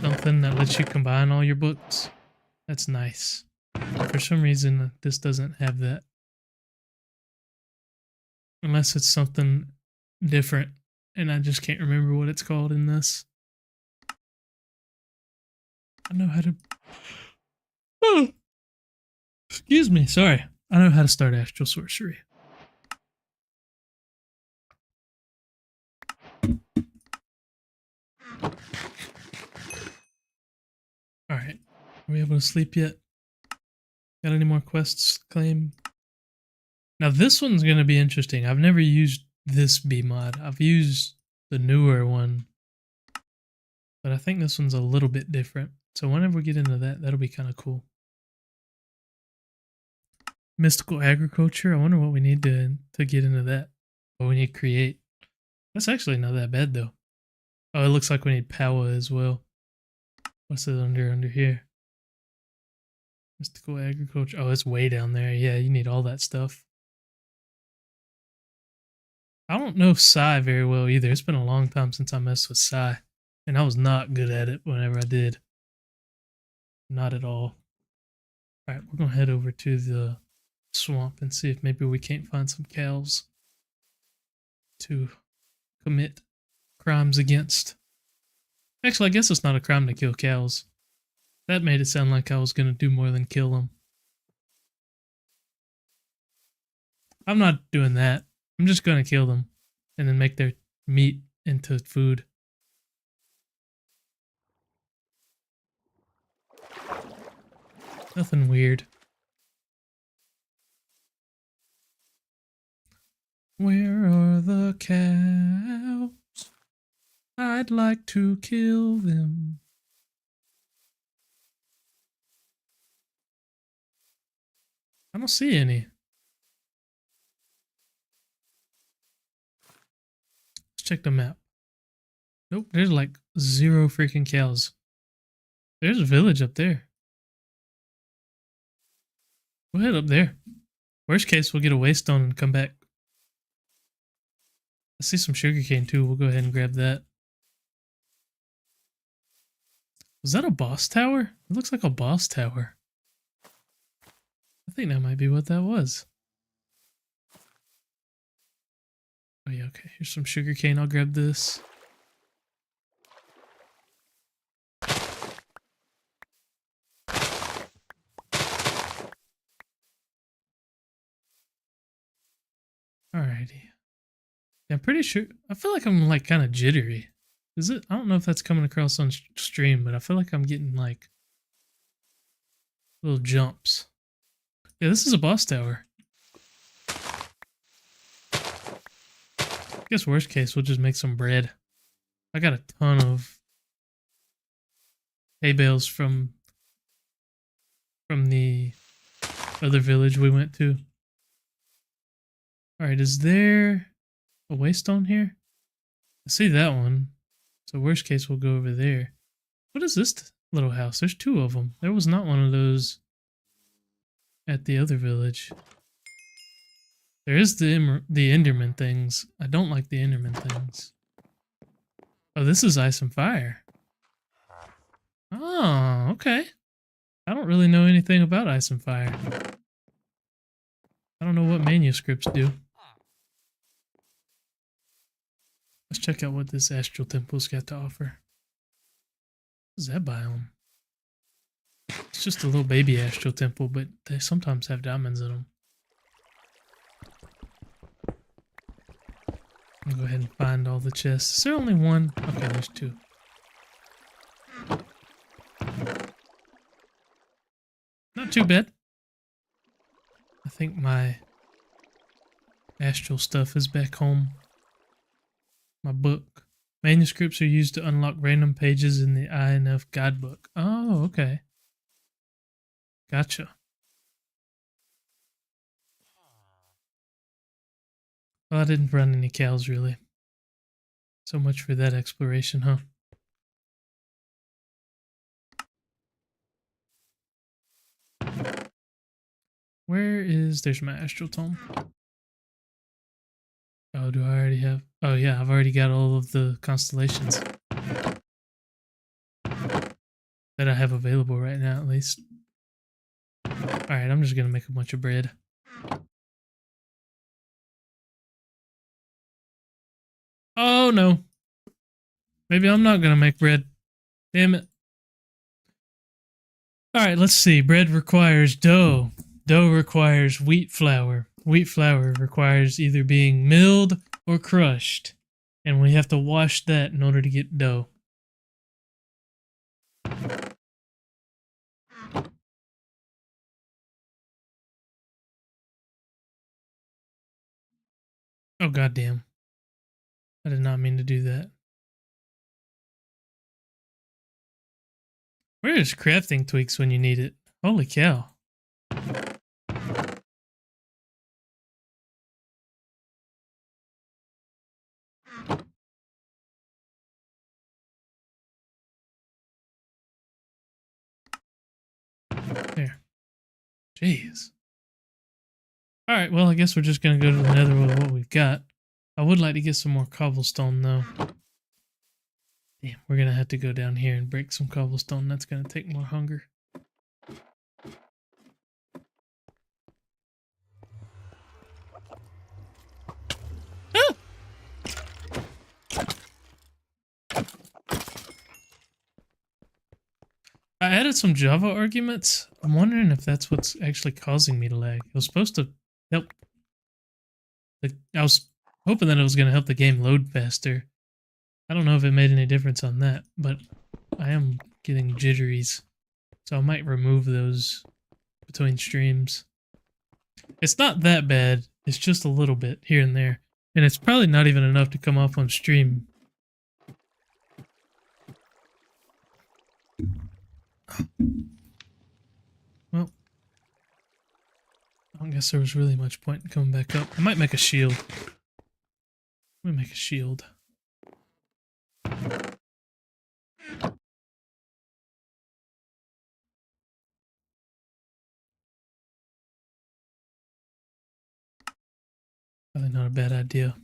something that lets you combine all your books. That's nice. For some reason, this doesn't have that. Unless it's something different, and I just can't remember what it's called in this. I know how to... Oh. Excuse me, sorry. I know how to start astral sorcery. Alright. Are we able to sleep yet? Got any more quests to claim? Now this one's going to be interesting. I've never used this B mod. I've used the newer one. But I think this one's a little bit different. So whenever we get into that, that'll be kind of cool. Mystical agriculture. I wonder what we need to get into that. What we need to create. That's actually not that bad though. Oh, it looks like we need power as well. What's it under here? Mystical agriculture. Oh, it's way down there. Yeah, you need all that stuff. I don't know Psy very well either. It's been a long time since I messed with Psy. And I was not good at it whenever I did. Not at all. Alright, we're going to head over to the swamp and see if maybe we can't find some cows to commit crimes against. Actually, I guess it's not a crime to kill cows. That made it sound like I was going to do more than kill them. I'm not doing that. I'm just going to kill them and then make their meat into food. Nothing weird. Where are the cows? I'd like to kill them. I don't see any. Let's check the map. Nope, there's like 0 freaking cows. There's a village up there. We'll head up there. Worst case, we'll get a waystone and come back. I see some sugarcane too. We'll go ahead and grab that. Was that a boss tower? It looks like a boss tower. I think that might be what that was. Oh yeah, okay. Here's some sugarcane. I'll grab this. Alrighty. Yeah, I'm pretty sure. I feel like I'm like kind of jittery. Is it? I don't know if that's coming across on stream, but I feel like I'm getting like little jumps. Yeah, this is a boss tower. I guess worst case, we'll just make some bread. I got a ton of hay bales from the other village we went to. Alright, is there a waystone here? I see that one. So worst case, we'll go over there. What is this little house? There's 2 of them. There was not one of those at the other village. There is the Enderman things. I don't like the Enderman things. Oh, this is Ice and Fire. Oh, okay. I don't really know anything about Ice and Fire. I don't know what manuscripts do. Let's check out what this Astral Temple's got to offer. What is that biome? It's just a little baby Astral Temple, but they sometimes have diamonds in them. I'll go ahead and find all the chests. Is there only one? Okay, there's 2. Not too bad. I think my astral stuff is back home. My book. Manuscripts are used to unlock random pages in the INF guidebook. Oh, okay. Gotcha. Well, I didn't run any cows, really. So much for that exploration, huh? Where is... There's my astral tome. Oh, do I already have... Oh, yeah, I've already got all of the constellations that I have available right now, at least. Alright, I'm just gonna make a bunch of bread. Oh, no. Maybe I'm not gonna make bread. Damn it. Alright, let's see. Bread requires dough. Dough requires wheat flour. Wheat flour requires either being milled or crushed. And we have to wash that in order to get dough. Oh, goddamn. I did not mean to do that. Where is crafting tweaks when you need it? Holy cow. There. Jeez. Alright, well, I guess we're just gonna go to the nether with what we've got. I would like to get some more cobblestone, though. Damn, we're gonna have to go down here and break some cobblestone. That's gonna take more hunger. Ah! I added some Java arguments. I'm wondering if that's what's actually causing me to lag. It was supposed to help. I was hoping that it was going to help the game load faster. I don't know if it made any difference on that, but I am getting jitteries. So I might remove those between streams. It's not that bad. It's just a little bit here and there. And it's probably not even enough to come off on stream. Well, I don't guess there was really much point in coming back up. I might make a shield. Let me make a shield. Probably not a bad idea.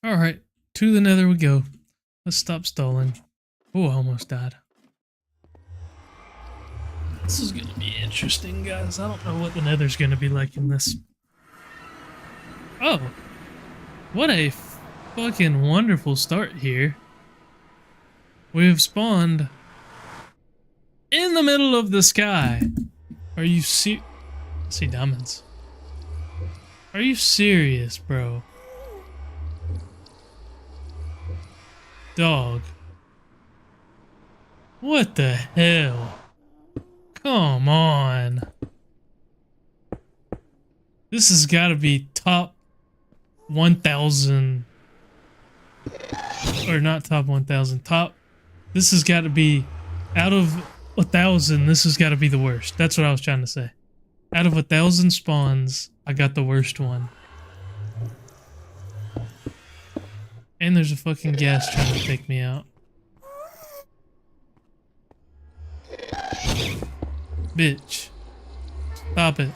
Alright, to the nether we go. Let's stop stalling. Oh, I almost died. This is gonna be interesting, guys. I don't know what the nether's gonna be like in this. Oh! What a fucking wonderful start here. We've spawned in the middle of the sky. Are you I see diamonds. Are you serious, bro? Dog. What the hell? Come on. This has got to be top 1,000. Or not top 1,000. This has got to be, out of 1,000, this has got to be the worst. That's what I was trying to say. Out of 1,000 spawns, I got the worst one. And there's a fucking ghast trying to take me out. Bitch. Stop it.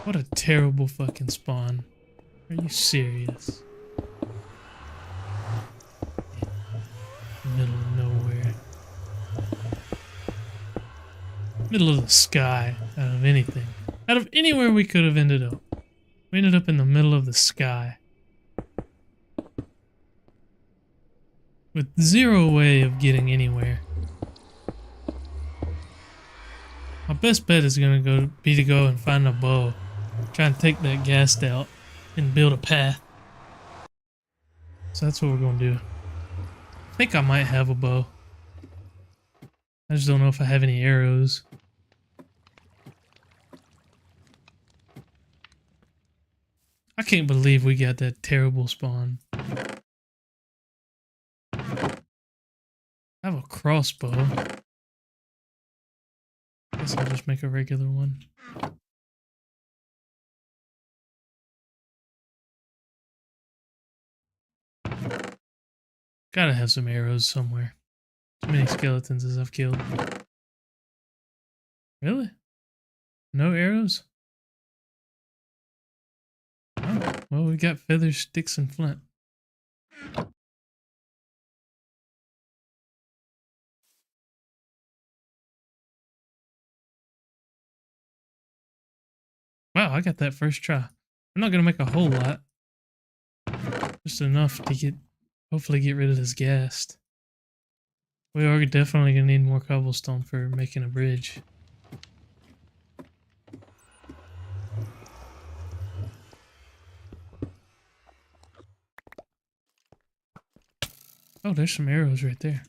What a terrible fucking spawn. Are you serious? Middle of nowhere. Middle of the sky. Out of anything. Out of anywhere we could have ended up. We ended up in the middle of the sky. With zero way of getting anywhere. My best bet is gonna be to go and find a bow. Try and take that ghast out and build a path. So that's what we're gonna do. I think I might have a bow. I just don't know if I have any arrows. I can't believe we got that terrible spawn. I have a crossbow. Guess I'll just make a regular one. Gotta have some arrows somewhere. Too many skeletons as I've killed. Really? No arrows? Oh, well, we got feathers, sticks, and flint. Wow, I got that first try. I'm not gonna make a whole lot. Just enough to hopefully get rid of this ghast. We are definitely gonna need more cobblestone for making a bridge. Oh, there's some arrows right there.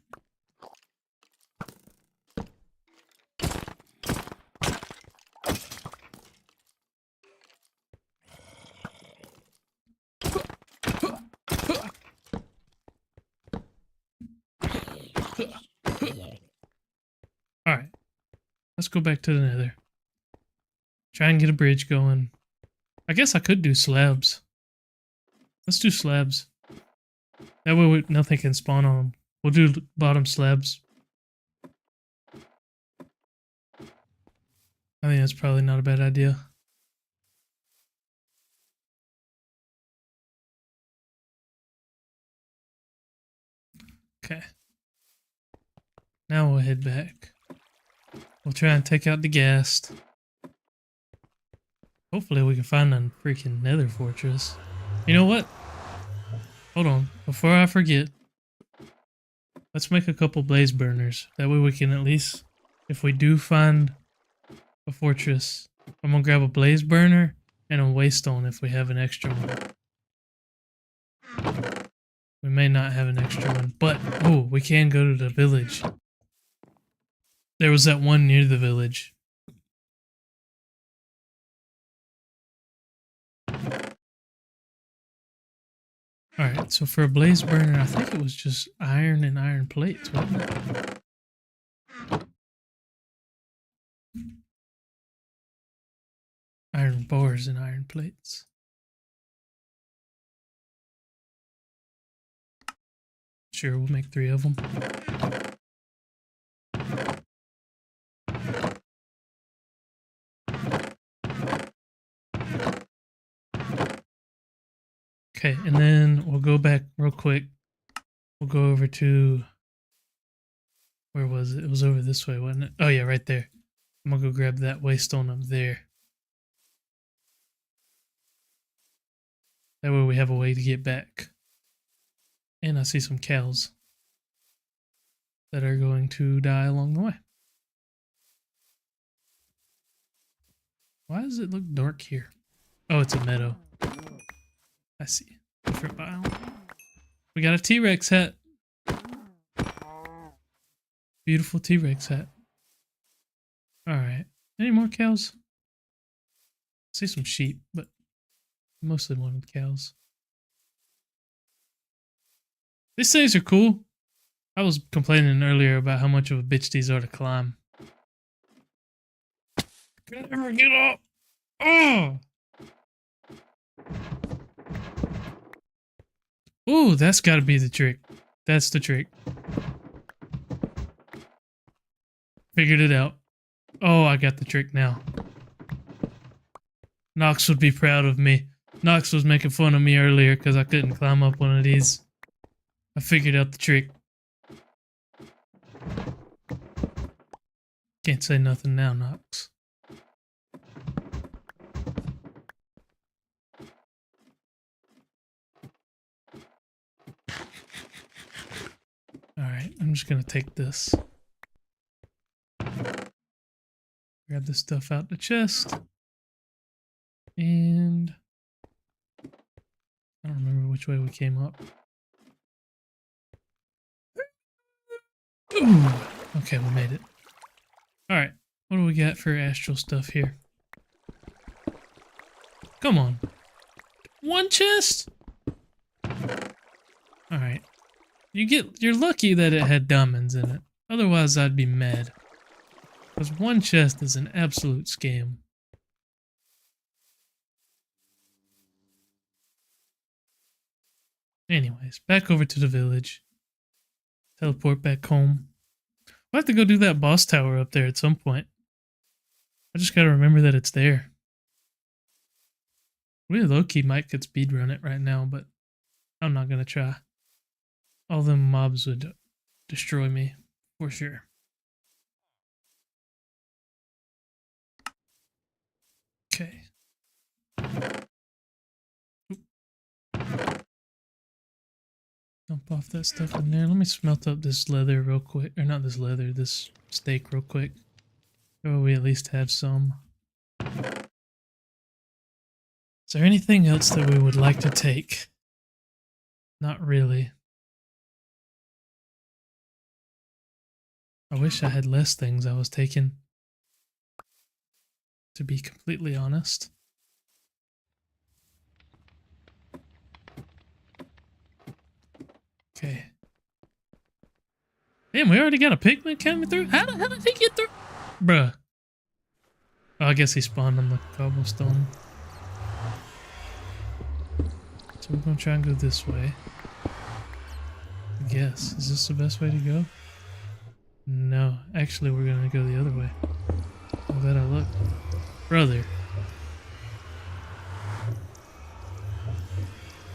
Alright. Let's go back to the nether. Try and get a bridge going. I guess I could do slabs. Let's do slabs. That way nothing can spawn on them. We'll do bottom slabs. I think that's probably not a bad idea. Okay. Now we'll head back. We'll try and take out the ghast. Hopefully we can find a freaking nether fortress. You know what? Hold on. Before I forget, let's make a couple blaze burners. That way we can at least, if we do find a fortress, I'm gonna grab a blaze burner and a waystone if we have an extra one. We may not have an extra one, but oh, we can go to the village. There was that one near the village. Alright, so for a blaze burner, I think it was just iron and iron plates, wasn't it? Iron bars and iron plates. Sure, we'll make 3 of them. Okay, and then we'll go back real quick. We'll go over to... Where was it? It was over this way, wasn't it? Oh yeah, right there. I'm gonna go grab that waystone up there. That way we have a way to get back. And I see some cows that are going to die along the way. Why does it look dark here? Oh, it's a meadow. I see. Different biome. We got a T-Rex hat. Beautiful T-Rex hat. Alright. Any more cows? I see some sheep, but mostly wanted cows. These things are cool. I was complaining earlier about how much of a bitch these are to climb. Can never get up. Oh! Ooh, that's gotta be the trick. That's the trick. Figured it out. Oh, I got the trick now. Nox would be proud of me. Nox was making fun of me earlier because I couldn't climb up one of these. I figured out the trick. Can't say nothing now, Nox. Alright, I'm just gonna take this. Grab this stuff out the chest. And I don't remember which way we came up. Ooh, okay, we made it. Alright, what do we got for astral stuff here? Come on. 1 chest? Alright. You're lucky that it had diamonds in it. Otherwise I'd be mad. Because 1 chest is an absolute scam. Anyways, back over to the village. Teleport back home. We'll have to go do that boss tower up there at some point. I just gotta remember that it's there. We low-key might could speedrun it right now, but I'm not gonna try. All them mobs would destroy me, for sure. Okay. Oop. Dump off that stuff in there. Let me smelt up this leather real quick. Or not this leather, this steak real quick. So we at least have some. Is there anything else that we would like to take? Not really. I wish I had less things I was taking. To be completely honest. Okay. Damn, we already got a pigman coming through? How did he get through? Bruh. Oh, I guess he spawned on the cobblestone. So we're gonna try and go this way. I guess. Is this the best way to go? No. Actually, we're gonna go the other way. I'm glad I looked. Brother.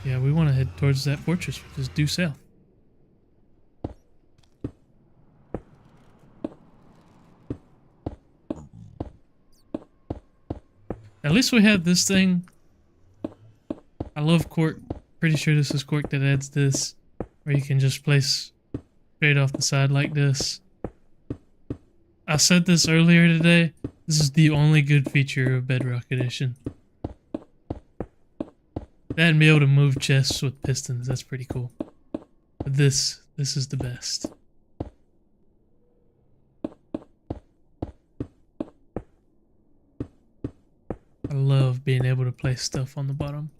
Yeah, we want to head towards that fortress, which is due south. At least we have this thing. I love cork. Pretty sure this is cork that adds this, where you can just place straight off the side like this. I said this earlier today. This is the only good feature of Bedrock Edition. That and be able to move chests with pistons, that's pretty cool. But this is the best. I love being able to place stuff on the bottom.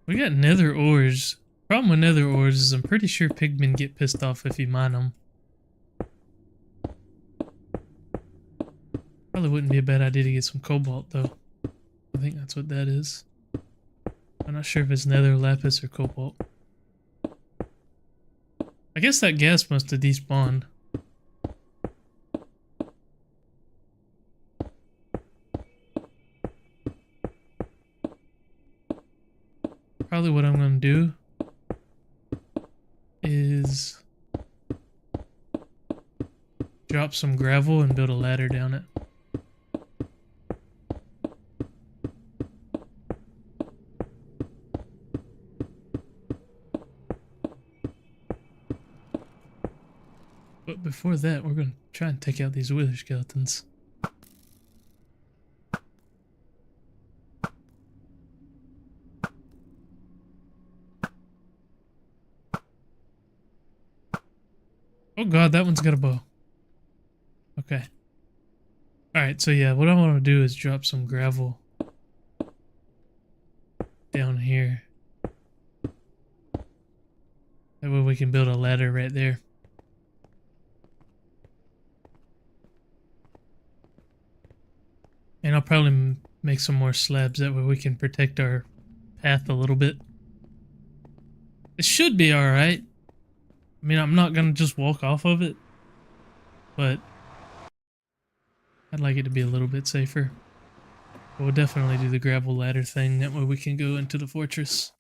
We got nether ores. Problem with nether ores is I'm pretty sure pigmen get pissed off if you mine them. Probably wouldn't be a bad idea to get some cobalt though. I think that's what that is. I'm not sure if it's nether, lapis, or cobalt. I guess that gas must have despawned. Probably what I'm going to do is drop some gravel and build a ladder down it. But before that, we're going to try and take out these wither skeletons. Oh god, that one's got a bow. Okay. Alright, so yeah, what I want to do is drop some gravel down here. That way we can build a ladder right there. And I'll probably make some more slabs, that way we can protect our path a little bit. It should be alright. I mean, I'm not gonna just walk off of it, but I'd like it to be a little bit safer. But we'll definitely do the gravel ladder thing, that way we can go into the fortress.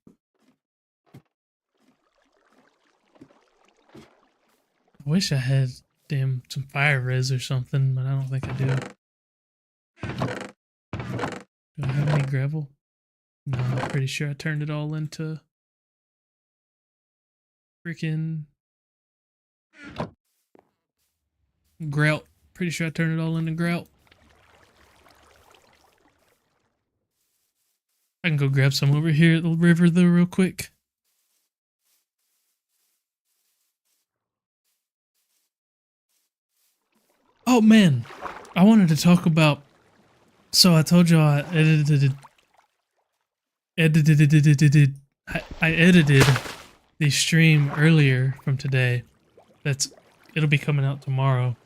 I wish I had, some fire res or something, but I don't think I do. Do I have any gravel? No, I'm pretty sure I turned it all into freaking grout. Pretty sure I turned it all into grout. I can go grab some over here at the river though real quick. Oh man, I wanted to talk about, so I told you I edited the stream earlier from today. It'll be coming out tomorrow.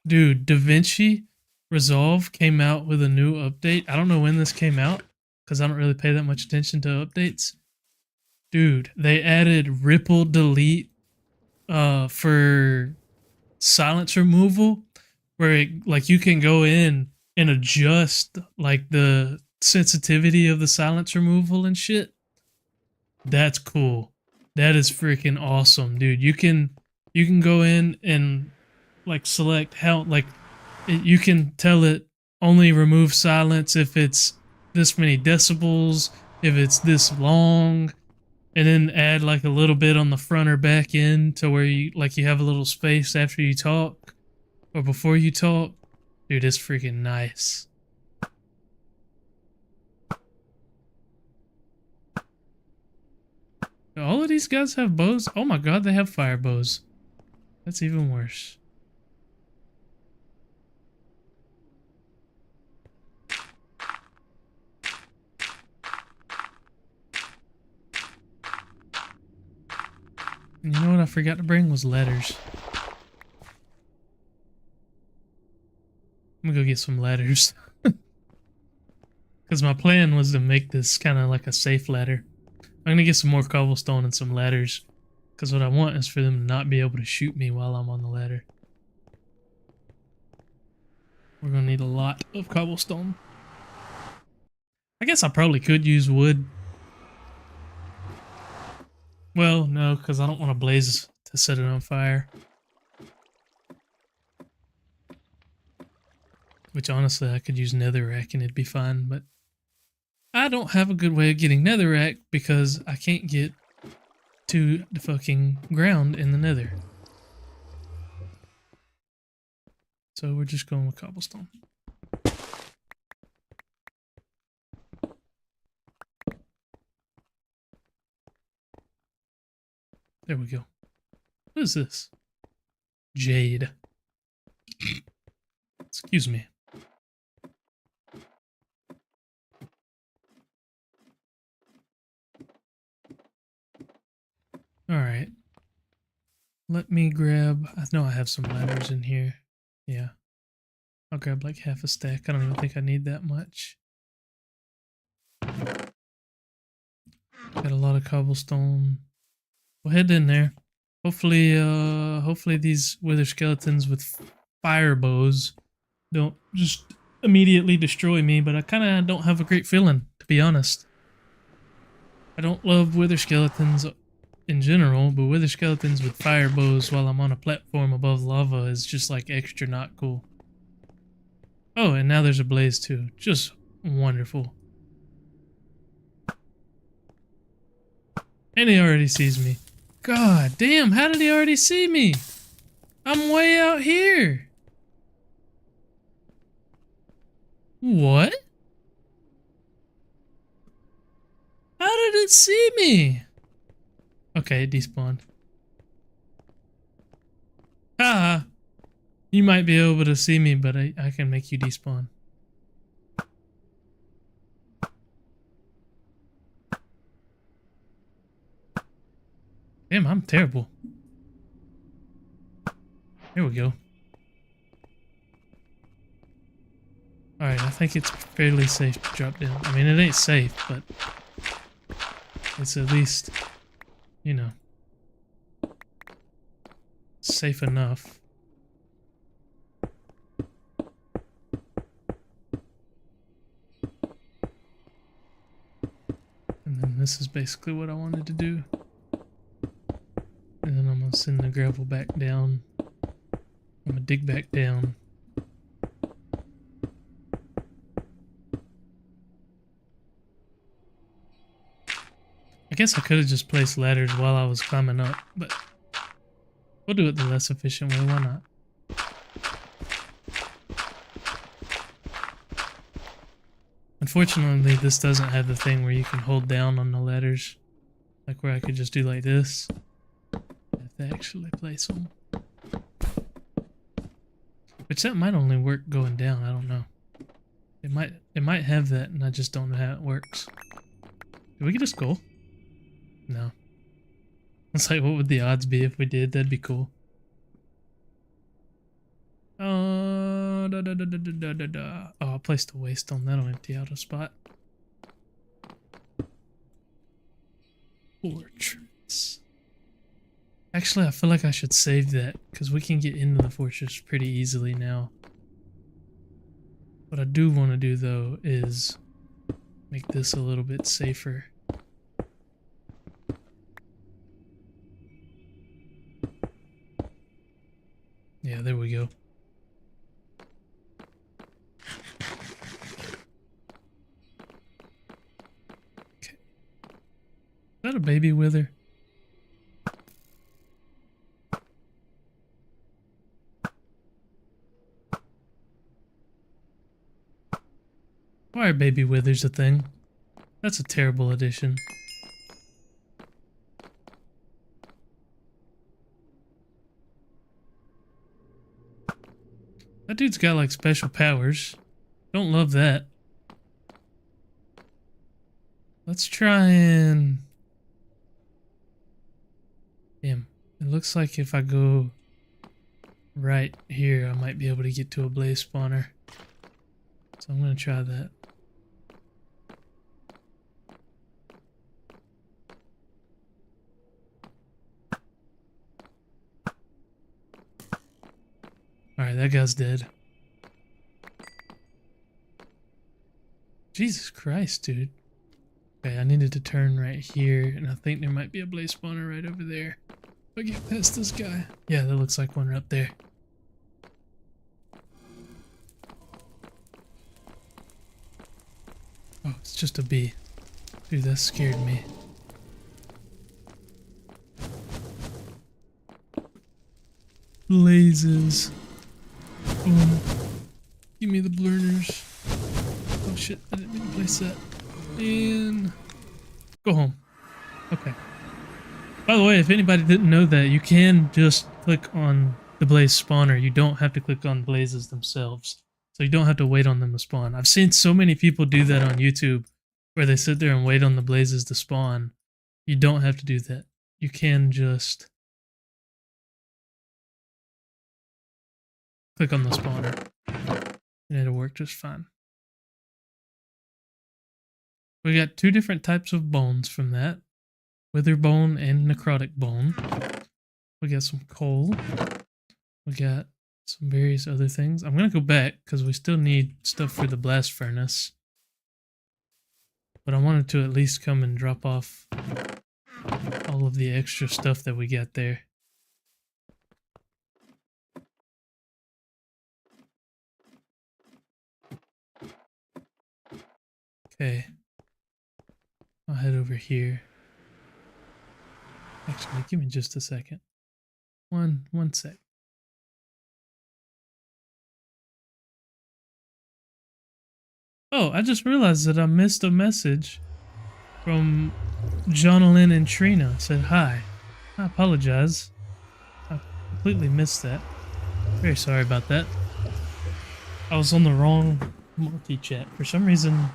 Dude, DaVinci Resolve came out with a new update. I don't know when this came out because I don't really pay that much attention to updates. Dude, they added ripple delete for silence removal, where you can go in and adjust like the sensitivity of the silence removal and shit. That's cool. That is freaking awesome, dude. You can go in and like select how, like you can tell it only remove silence if it's this many decibels, if it's this long, and then add like a little bit on the front or back end to where you have a little space after you talk or before you talk. Dude, it's freaking nice. Do all of these guys have bows? Oh my god, they have fire bows. That's even worse. And you know what I forgot to bring was ladders. I'm gonna go get some ladders. Because my plan was to make this kind of like a safe ladder. I'm gonna get some more cobblestone and some ladders. Because what I want is for them to not be able to shoot me while I'm on the ladder. We're gonna need a lot of cobblestone. I guess I probably could use wood. Well, no, because I don't want to blaze to set it on fire. Which honestly, I could use netherrack and it'd be fine, but I don't have a good way of getting netherrack because I can't get to the fucking ground in the nether. So we're just going with cobblestone. There we go. What is this? Jade. Excuse me. Alright. Let me grab... I know I have some ladders in here. Yeah. I'll grab like half a stack. I don't even think I need that much. Got a lot of cobblestone. We'll head in there. Hopefully these wither skeletons with fire bows don't just immediately destroy me, but I kind of don't have a great feeling, to be honest. I don't love wither skeletons in general, but wither skeletons with fire bows while I'm on a platform above lava is just like extra not cool. Oh, and now there's a blaze too. Just wonderful. And he already sees me. God damn, how did he already see me? I'm way out here. What? How did it see me? Okay, it despawned. Ah, you might be able to see me, but I can make you despawn. Damn, I'm terrible. There we go. Alright, I think it's fairly safe to drop down. I mean, it ain't safe, but it's at least, you know, safe enough. And then this is basically what I wanted to do. And then I'm gonna send the gravel back down. I'm gonna dig back down. I guess I could have just placed ladders while I was climbing up, but we'll do it the less efficient way, why not? Unfortunately, this doesn't have the thing where you can hold down on the ladders. Like where I could just do like this. I have to actually place them. Which that might only work going down, I don't know. It might have that and I just don't know how it works. Did we get a skull? No. It's like, what would the odds be if we did? That'd be cool. Oh, I placed a waste on that'll empty out a spot. Fortress. Actually, I feel like I should save that because we can get into the fortress pretty easily now. What I do want to do though is make this a little bit safer. Yeah, there we go. Okay. Is that a baby wither? Why are baby withers a thing? That's a terrible addition. That dude's got like special powers. Don't love that. Let's try and... Damn. It looks like if I go right here, I might be able to get to a blaze spawner. So I'm gonna try that. Alright, that guy's dead. Jesus Christ, dude. Okay, I needed to turn right here, and I think there might be a blaze spawner right over there. If I get past this guy. Yeah, that looks like one right up there. Oh, it's just a bee. Dude, that scared me. blazes. Boom. Give me the blurners. Oh shit, I didn't mean to place that. And go home. Okay. By the way, if anybody didn't know that, you can just click on the blaze spawner. You don't have to click on blazes themselves. So you don't have to wait on them to spawn. I've seen so many people do that on YouTube where they sit there and wait on the blazes to spawn. You don't have to do that. You can just click on the spawner and it'll work just fine. We got 2 different types of bones from that. Wither bone and necrotic bone. We got some coal. We got some various other things. I'm going to go back because we still need stuff for the blast furnace. But I wanted to at least come and drop off all of the extra stuff that we got there. Okay. I'll head over here. Actually, give me just a second. One sec. Oh, I just realized that I missed a message from Jonalyn and Trina. Said hi. I apologize. I completely missed that. Very sorry about that. I was on the wrong multi-chat. For some reason,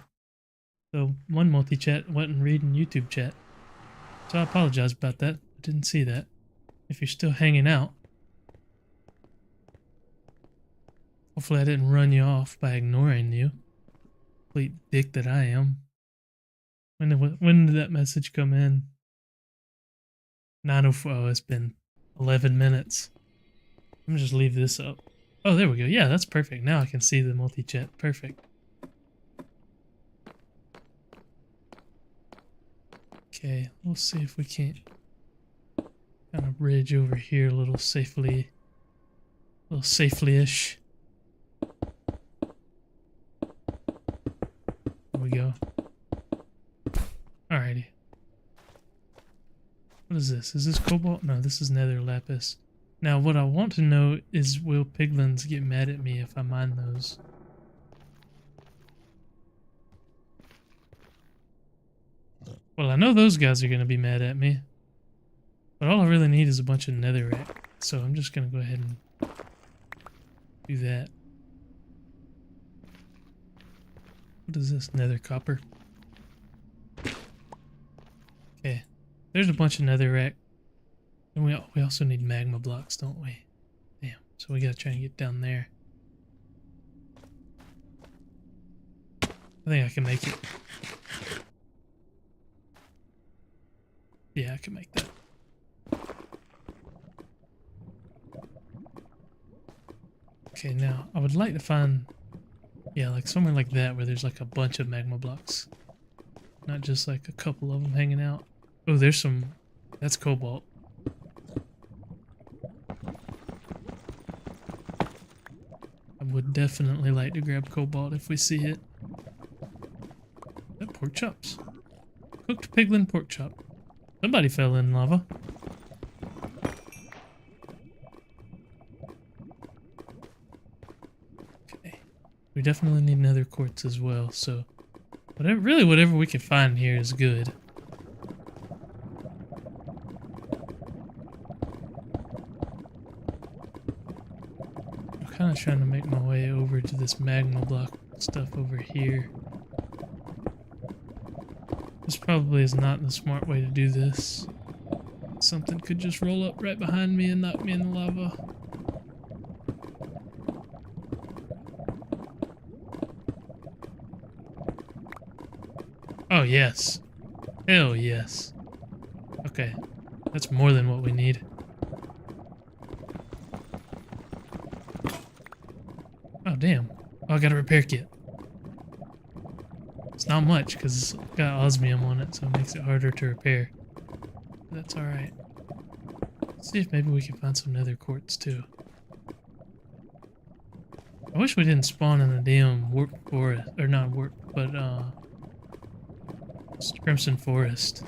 the one multi-chat wasn't reading YouTube chat. So I apologize about that. I didn't see that. If you're still hanging out. Hopefully I didn't run you off by ignoring you. Complete dick that I am. When did that message come in? 9:04. Oh, it's been 11 minutes. Let me just leave this up. Oh, there we go. Yeah, that's perfect. Now I can see the multi-chat. Perfect. Okay, we'll see if we can't kind of bridge over here a little safely. A little safely-ish. There we go. Alrighty. What is this? Is this cobalt? No, this is nether lapis. Now, what I want to know is, will piglins get mad at me if I mine those? Well, I know those guys are going to be mad at me. But all I really need is a bunch of netherrack. So I'm just going to go ahead and do that. What is this? Nether copper. Okay. There's a bunch of netherrack. And we also need magma blocks, don't we? Damn. So we gotta try and get down there. I think I can make it. Yeah, I can make that. Okay, now I would like to find, yeah, like somewhere like that where there's like a bunch of magma blocks. Not just like a couple of them hanging out. Oh, there's some, that's cobalt. I would definitely like to grab cobalt if we see it. That pork chops. Cooked piglin pork chop. Somebody fell in lava. Okay. We definitely need nether quartz as well, so whatever we can find here is good. I'm kind of trying to make my way over to this magma block stuff over here. This probably is not the smart way to do this. Something could just roll up right behind me and knock me in the lava. Oh, yes. Hell yes. Okay. That's more than what we need. Oh, damn. Oh, I got a repair kit. It's not much because it's got osmium on it, so it makes it harder to repair. But that's alright. Let's see if maybe we can find some nether quartz too. I wish we didn't spawn in a damn warp forest, or not warp, but Crimson Forest.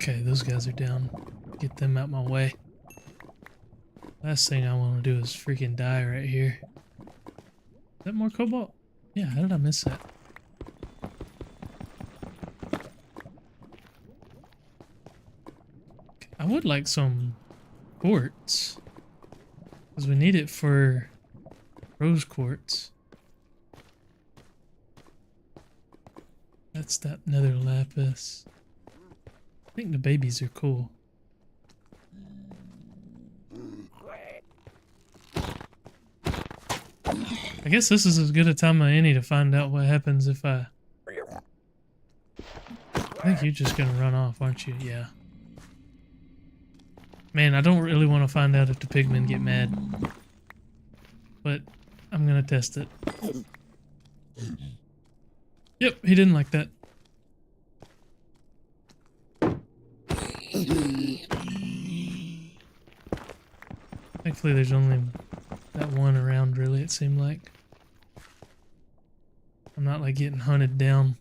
Okay, those guys are down. Get them out my way. Last thing I want to do is freaking die right here. Is that more cobalt? Yeah, how did I miss that? I would like some quartz. Because we need it for rose quartz. That's that nether lapis. I think the babies are cool. I guess this is as good a time as any to find out what happens if I think you're just gonna run off, aren't you? Yeah. Man, I don't really want to find out if the pigmen get mad. But I'm gonna test it. Yep, he didn't like that. Thankfully there's only that one around, really, it seemed like. I'm not like getting hunted down.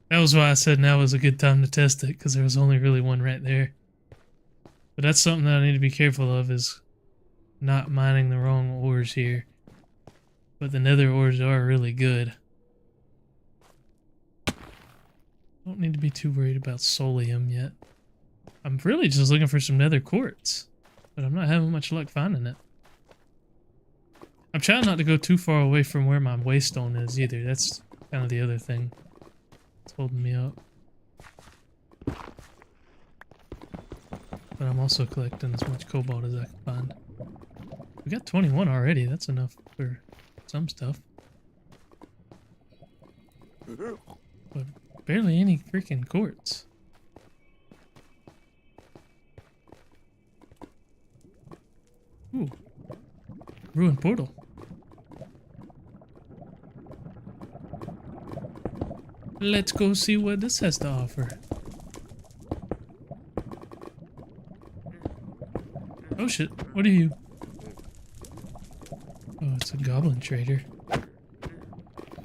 That was why I said now was a good time to test it, because there was only really one right there. But that's something that I need to be careful of, is not mining the wrong ores here. But the nether ores are really good. Don't need to be too worried about solium yet. I'm really just looking for some nether quartz, but I'm not having much luck finding it. I'm trying not to go too far away from where my waystone is either. That's kind of the other thing that's holding me up. But I'm also collecting as much cobalt as I can find. We got 21 already. That's enough for some stuff. But barely any freaking quartz. Ooh. Ruined portal. Let's go see what this has to offer. Oh shit, what are you? Oh, it's a goblin trader.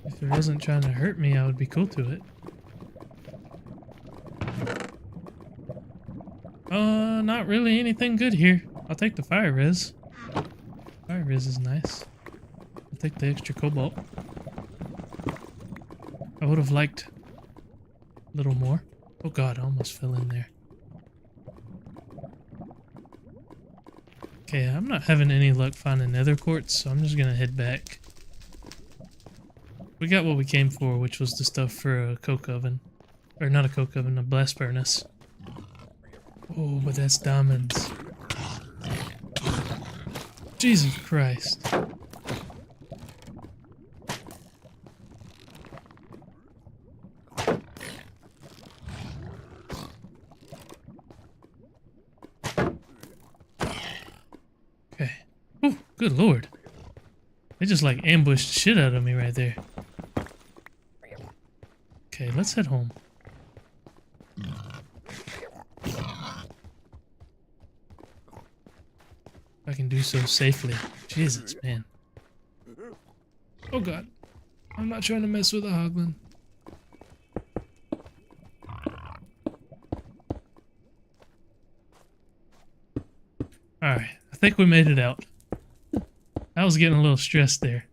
If it wasn't trying to hurt me, I would be cool to it. Not really anything good here. I'll take the fire res. Fire res is nice. I'll take the extra cobalt. I would have liked a little more. Oh god, I almost fell in there. Okay, I'm not having any luck finding nether quartz, so I'm just gonna head back. We got what we came for, which was the stuff for a coke oven. Or not a coke oven, a blast furnace. Oh, but that's diamonds. Jesus Christ. Okay. Oh, good lord. They just like ambushed the shit out of me right there. Okay, let's head home. If I can do so safely. Jesus, man. Oh god. I'm not trying to mess with a hoglin. Alright, I think we made it out. I was getting a little stressed there.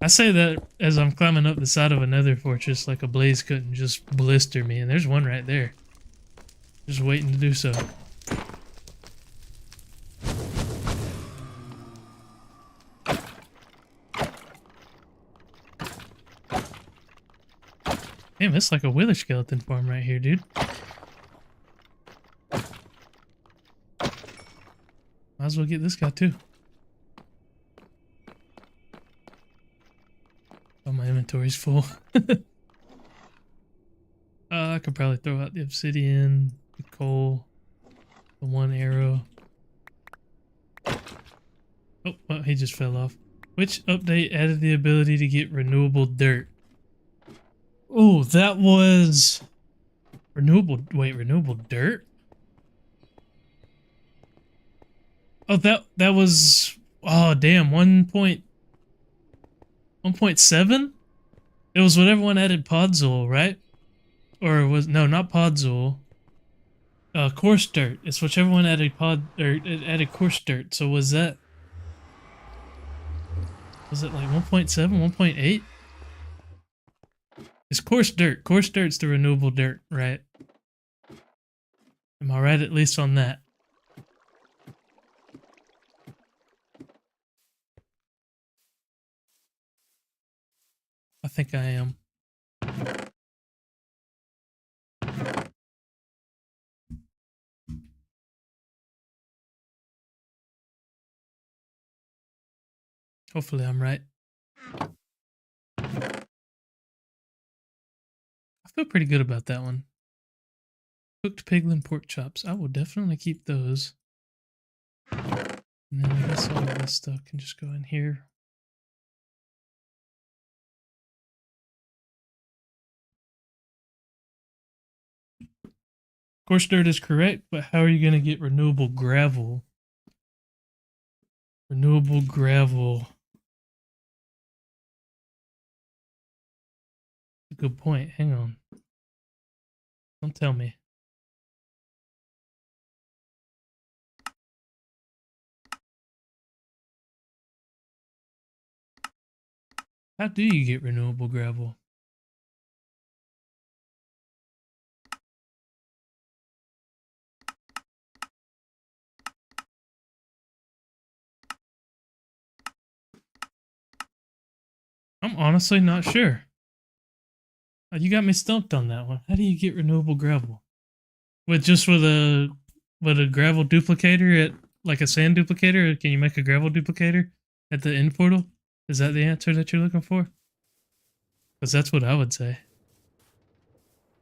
I say that as I'm climbing up the side of another fortress like a blaze couldn't just blister me, and there's one right there. Just waiting to do so. Damn, it's like a wither skeleton farm right here, dude. Might as well get this guy too. Oh, my inventory's full. I could probably throw out the obsidian, the coal, the one arrow. Oh, well, he just fell off. Which update added the ability to get renewable dirt? Oh, that was renewable. Wait, renewable dirt? Oh, that was. Oh, damn. 1.7? It was whatever one added Podzol, right? or was no, not Podzol. Coarse dirt. It's whichever one added it added coarse dirt. So was it like 1.7, 1.8? It's coarse dirt. Coarse dirt's the renewable dirt, right? Am I right at least on that? I think I am. Hopefully I'm right. I feel pretty good about that one. Cooked piglin pork chops. I will definitely keep those. And then I guess all of this stuff can just go in here. Coarse dirt is correct, but how are you going to get renewable gravel? Renewable gravel. Good point. Hang on. Don't tell me. How do you get renewable gravel? I'm honestly not sure. You got me stumped on that one. How do you get renewable gravel? With a gravel duplicator at like a sand duplicator? Can you make a gravel duplicator at the end portal? Is that the answer that you're looking for? Because that's what I would say.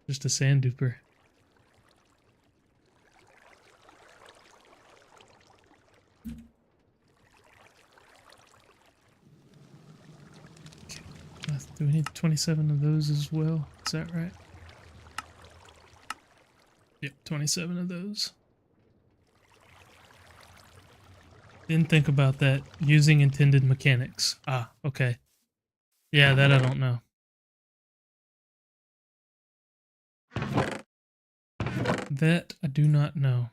Just a sand duper. Do we need 27 of those as well? Is that right? Yep, 27 of those. Didn't think about that. Using intended mechanics. Ah, okay. Yeah, that I don't know. That I do not know.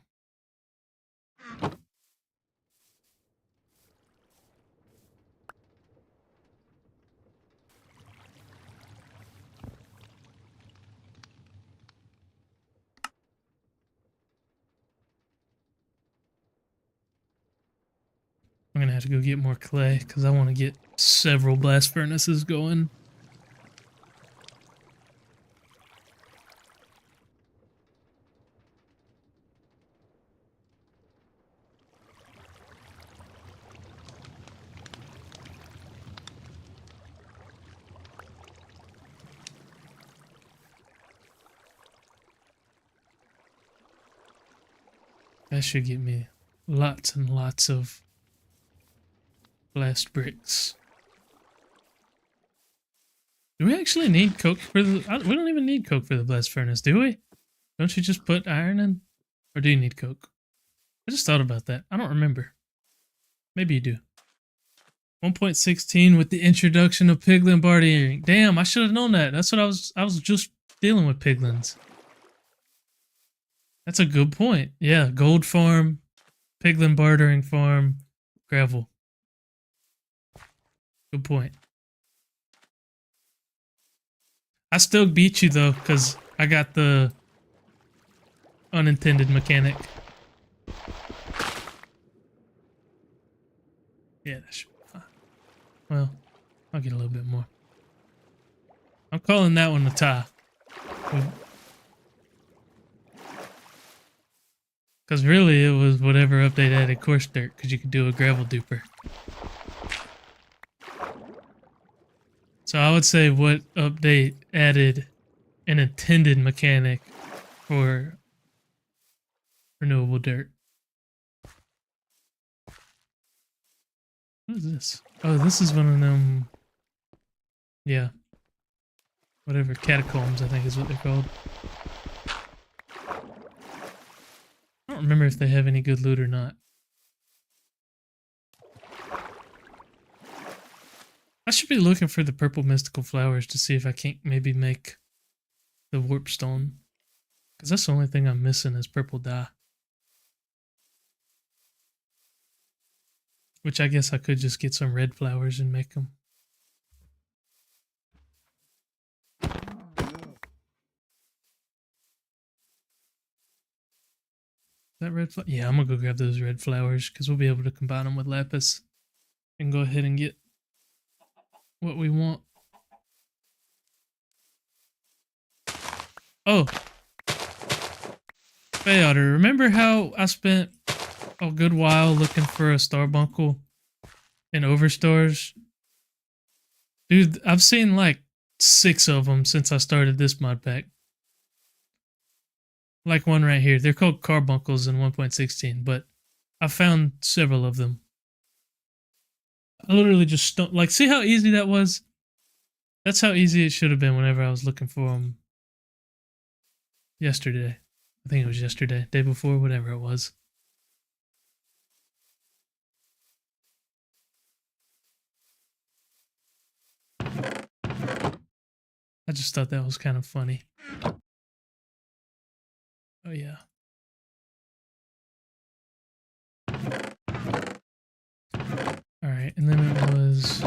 I'm gonna have to go get more clay because I want to get several blast furnaces going. That should get me lots and lots of blast bricks. Do we actually need coke for the... we don't even need coke for the blast furnace, do we? Don't you just put iron in? Or do you need coke? I just thought about that. I don't remember. Maybe you do. 1.16 with the introduction of piglin bartering. Damn, I should have known that. That's what I was just dealing with piglins. That's a good point. Yeah, gold farm, piglin bartering farm, gravel. Good point. I still beat you though, because I got the unintended mechanic. Yeah, that should be fine. Well, I'll get a little bit more. I'm calling that one a tie. Because really it was whatever update added coarse dirt, because you could do a gravel duper. So I would say what update added an intended mechanic for renewable dirt. What is this? Oh, this is one of them. Yeah. Whatever, catacombs, I think is what they're called. I don't remember if they have any good loot or not. I should be looking for the purple mystical flowers to see if I can't maybe make the warp stone. Because that's the only thing I'm missing is purple dye. Which I guess I could just get some red flowers and make them. That red flower? Yeah, I'm gonna go grab those red flowers because we'll be able to combine them with lapis and go ahead and get what we want. Oh, Fayotter, remember how I spent a good while looking for a Starbuncle in Overstars? Dude, I've seen like 6 of them since I started this mod pack. Like one right here. They're called Carbuncles in 1.16, but I found several of them. I literally just like, see how easy that was? That's how easy it should have been whenever I was looking for them yesterday. I think it was yesterday, day before, whatever it was. I just thought that was kind of funny. Oh yeah. Alright, and then it was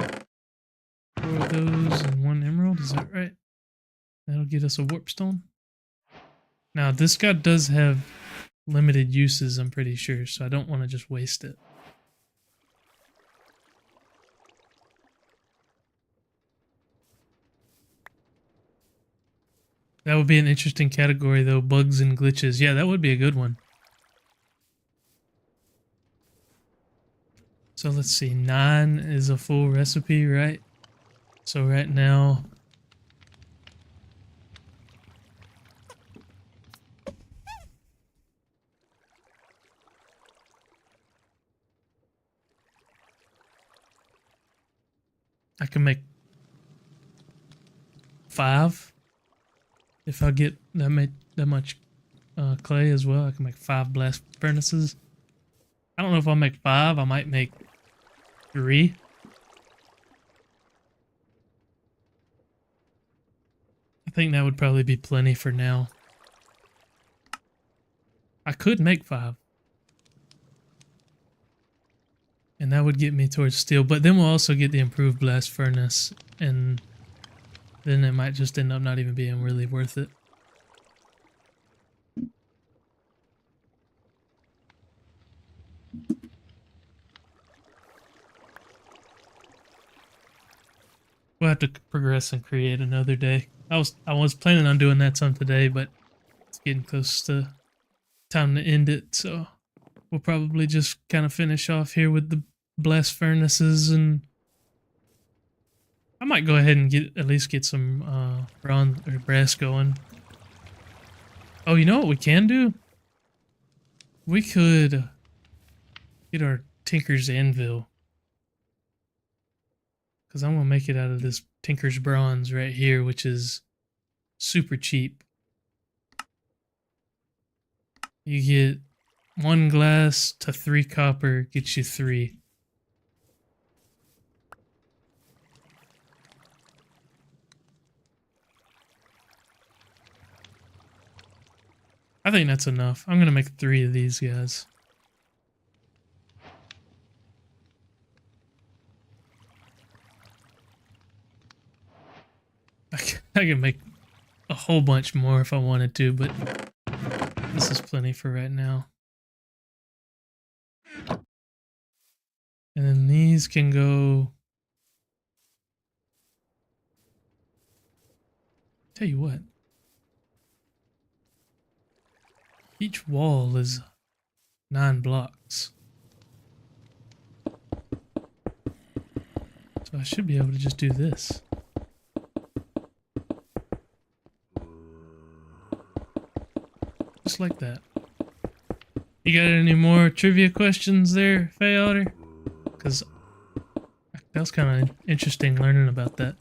4 of those and 1 emerald, is that right? That'll get us a warp stone. Now this guy does have limited uses, I'm pretty sure, so I don't want to just waste it. That would be an interesting category though, bugs and glitches. Yeah, that would be a good one. So let's see, 9 is a full recipe, right? So right now, I can make 5 if I get that much clay as well. I can make 5 blast furnaces. I don't know if I'll make 5. I might make 3. I think that would probably be plenty for now. I could make 5. And that would get me towards steel, but then we'll also get the improved blast furnace, and then it might just end up not even being really worth it. We'll have to progress and create another day. I was planning on doing that some today, but it's getting close to time to end it, so we'll probably just kind of finish off here with the blast furnaces, and I might go ahead and at least get some bronze or brass going. Oh, you know what we can do? We could get our Tinker's Anvil. Because I'm going to make it out of this Tinker's Bronze right here, which is super cheap. You get 1 glass to 3 copper, gets you 3. I think that's enough. I'm going to make 3 of these guys. I can make a whole bunch more if I wanted to, but this is plenty for right now. And then these can go... Tell you what. Each wall is 9 blocks. So I should be able to just do this. Just like that. You got any more trivia questions there, Faye Otter? Because that was kind of interesting learning about that.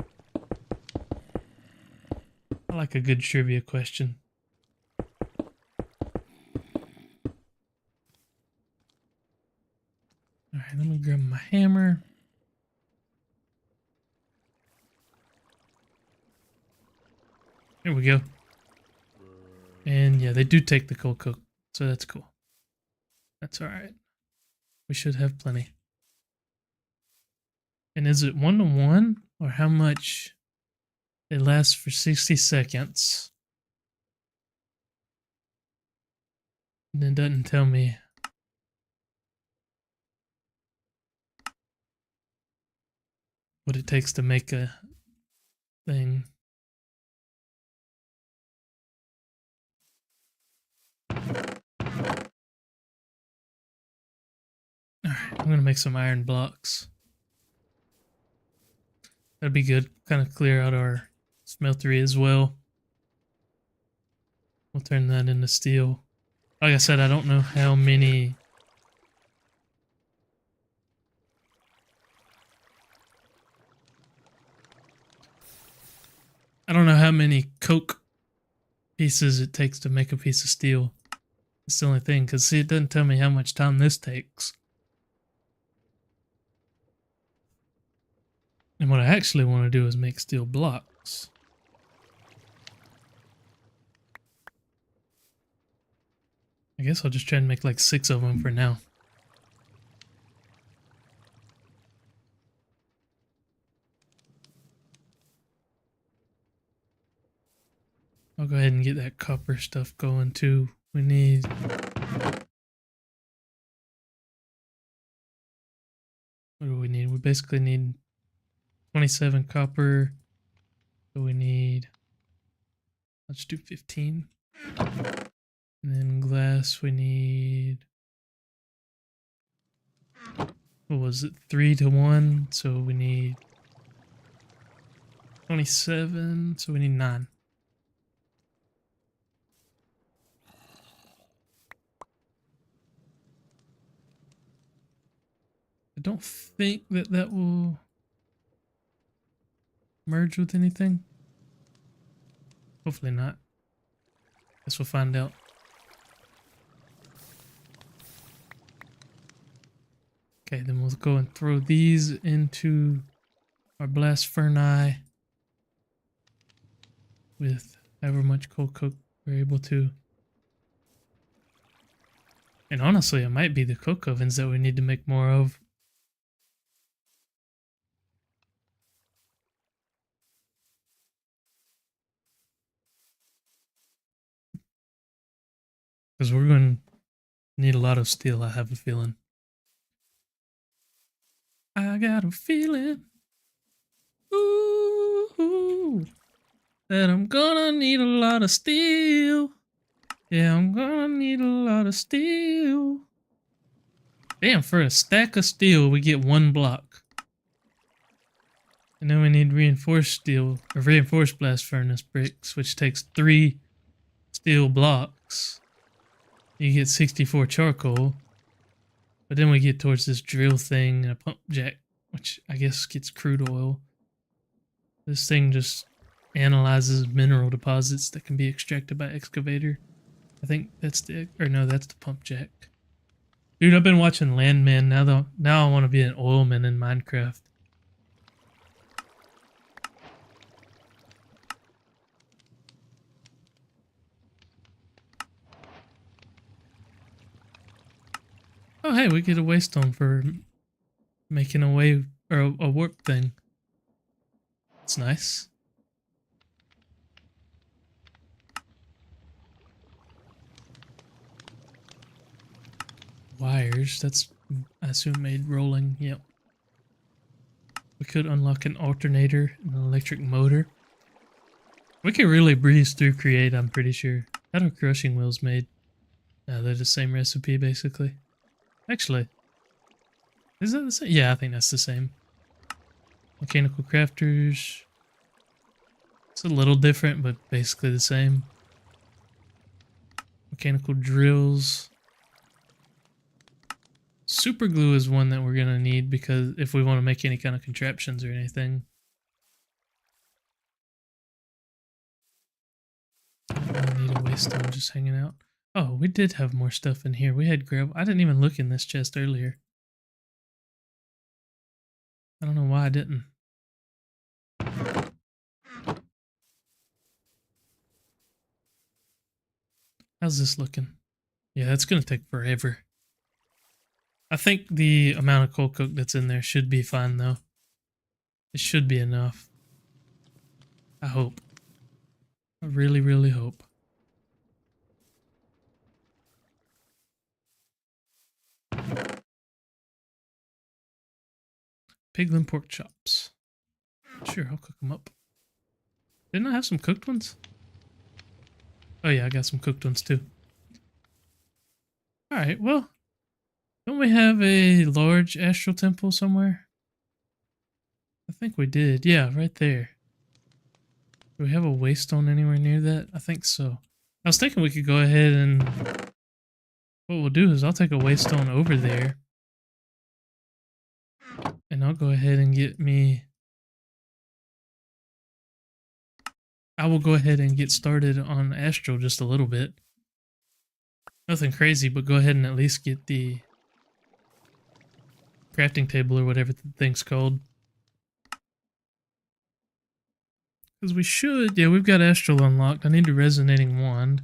I like a good trivia question. Alright, let me grab my hammer. Here we go. And yeah, they do take the cold cook, so that's cool. That's all right. We should have plenty. And is it 1-to-1 or how much it lasts for 60 seconds? And it doesn't tell me. What it takes to make a thing. Alright, I'm gonna make some iron blocks. That'd be good. Kind of clear out our smeltery as well. We'll turn that into steel. Like I said, I don't know how many. I don't know how many coke pieces it takes to make a piece of steel. That's the only thing, because see, it doesn't tell me how much time this takes. And what I actually want to do is make steel blocks. I guess I'll just try and make like 6 of them for now. I'll go ahead and get that copper stuff going too. We need... What do we need? We basically need 27 copper. So we need... Let's do 15. And then glass we need... What was it? 3-to-1. So we need 27. So we need 9. I don't think that that will merge with anything. Hopefully not. Guess we'll find out. Okay, then we'll go and throw these into our blast furnace with however much coal coke we're able to. And honestly, it might be the coke ovens that we need to make more of. Because we're going to need a lot of steel, I have a feeling. I got a feeling, ooh, that I'm gonna need a lot of steel. Yeah, I'm gonna need a lot of steel. Damn, for a stack of steel, we get 1 block. And then we need reinforced steel, or reinforced blast furnace bricks, which takes 3 steel blocks. You get 64 charcoal. But then we get towards this drill thing and a pump jack, which I guess gets crude oil. This thing just analyzes mineral deposits that can be extracted by excavator. I think that's the, or no, that's the pump jack. Dude, I've been watching Landman. Now I want to be an oilman in Minecraft. Oh, hey, we get a waystone for making a wave or a warp thing. It's nice. Wires, that's, I assume, made rolling. Yep. We could unlock an alternator and an electric motor. We could really breeze through create, I'm pretty sure. How are crushing wheels made? No, they're the same recipe, basically. Actually, is that the same? Yeah, I think that's the same. Mechanical crafters. It's a little different, but basically the same. Mechanical drills. Super glue is one that we're going to need because if we want to make any kind of contraptions or anything. I need a waystone just hanging out. Oh, we did have more stuff in here. We had gravel. I didn't even look in this chest earlier. I don't know why I didn't. How's this looking? Yeah, that's gonna take forever. I think the amount of coal coke that's in there should be fine though. It should be enough. I hope. I really, really hope. Piglin pork chops. Sure, I'll cook them up. Didn't I have some cooked ones? Oh yeah, I got some cooked ones too. Alright, well, don't we have a large astral temple somewhere? I think we did. Yeah, right there. Do we have a waystone anywhere near that? I think so. I was thinking we could go ahead and... What we'll do is I'll take a waystone over there. And I'll go ahead and get me... I will go ahead and get started on astral just a little bit. Nothing crazy, but go ahead and at least get the crafting table or whatever the thing's called. Because we should... Yeah, we've got astral unlocked. I need a resonating wand.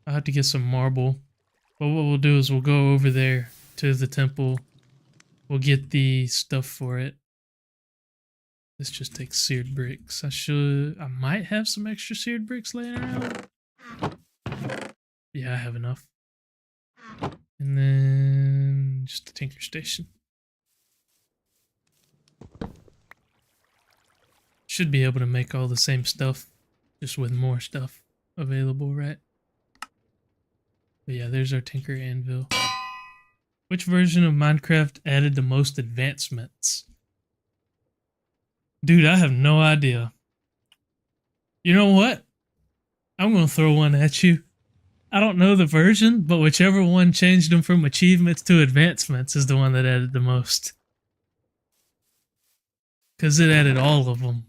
I'll have to get some marble. But what we'll do is we'll go over there to the temple. We'll get the stuff for it. This just takes seared bricks. I might have some extra seared bricks laying around. Yeah, I have enough. And then just the tinker station. Should be able to make all the same stuff, just with more stuff available, right? But yeah, there's our tinker anvil. Which version of Minecraft added the most advancements? Dude, I have no idea. You know what? I'm going to throw one at you. I don't know the version, but whichever one changed them from achievements to advancements is the one that added the most. Because it added all of them.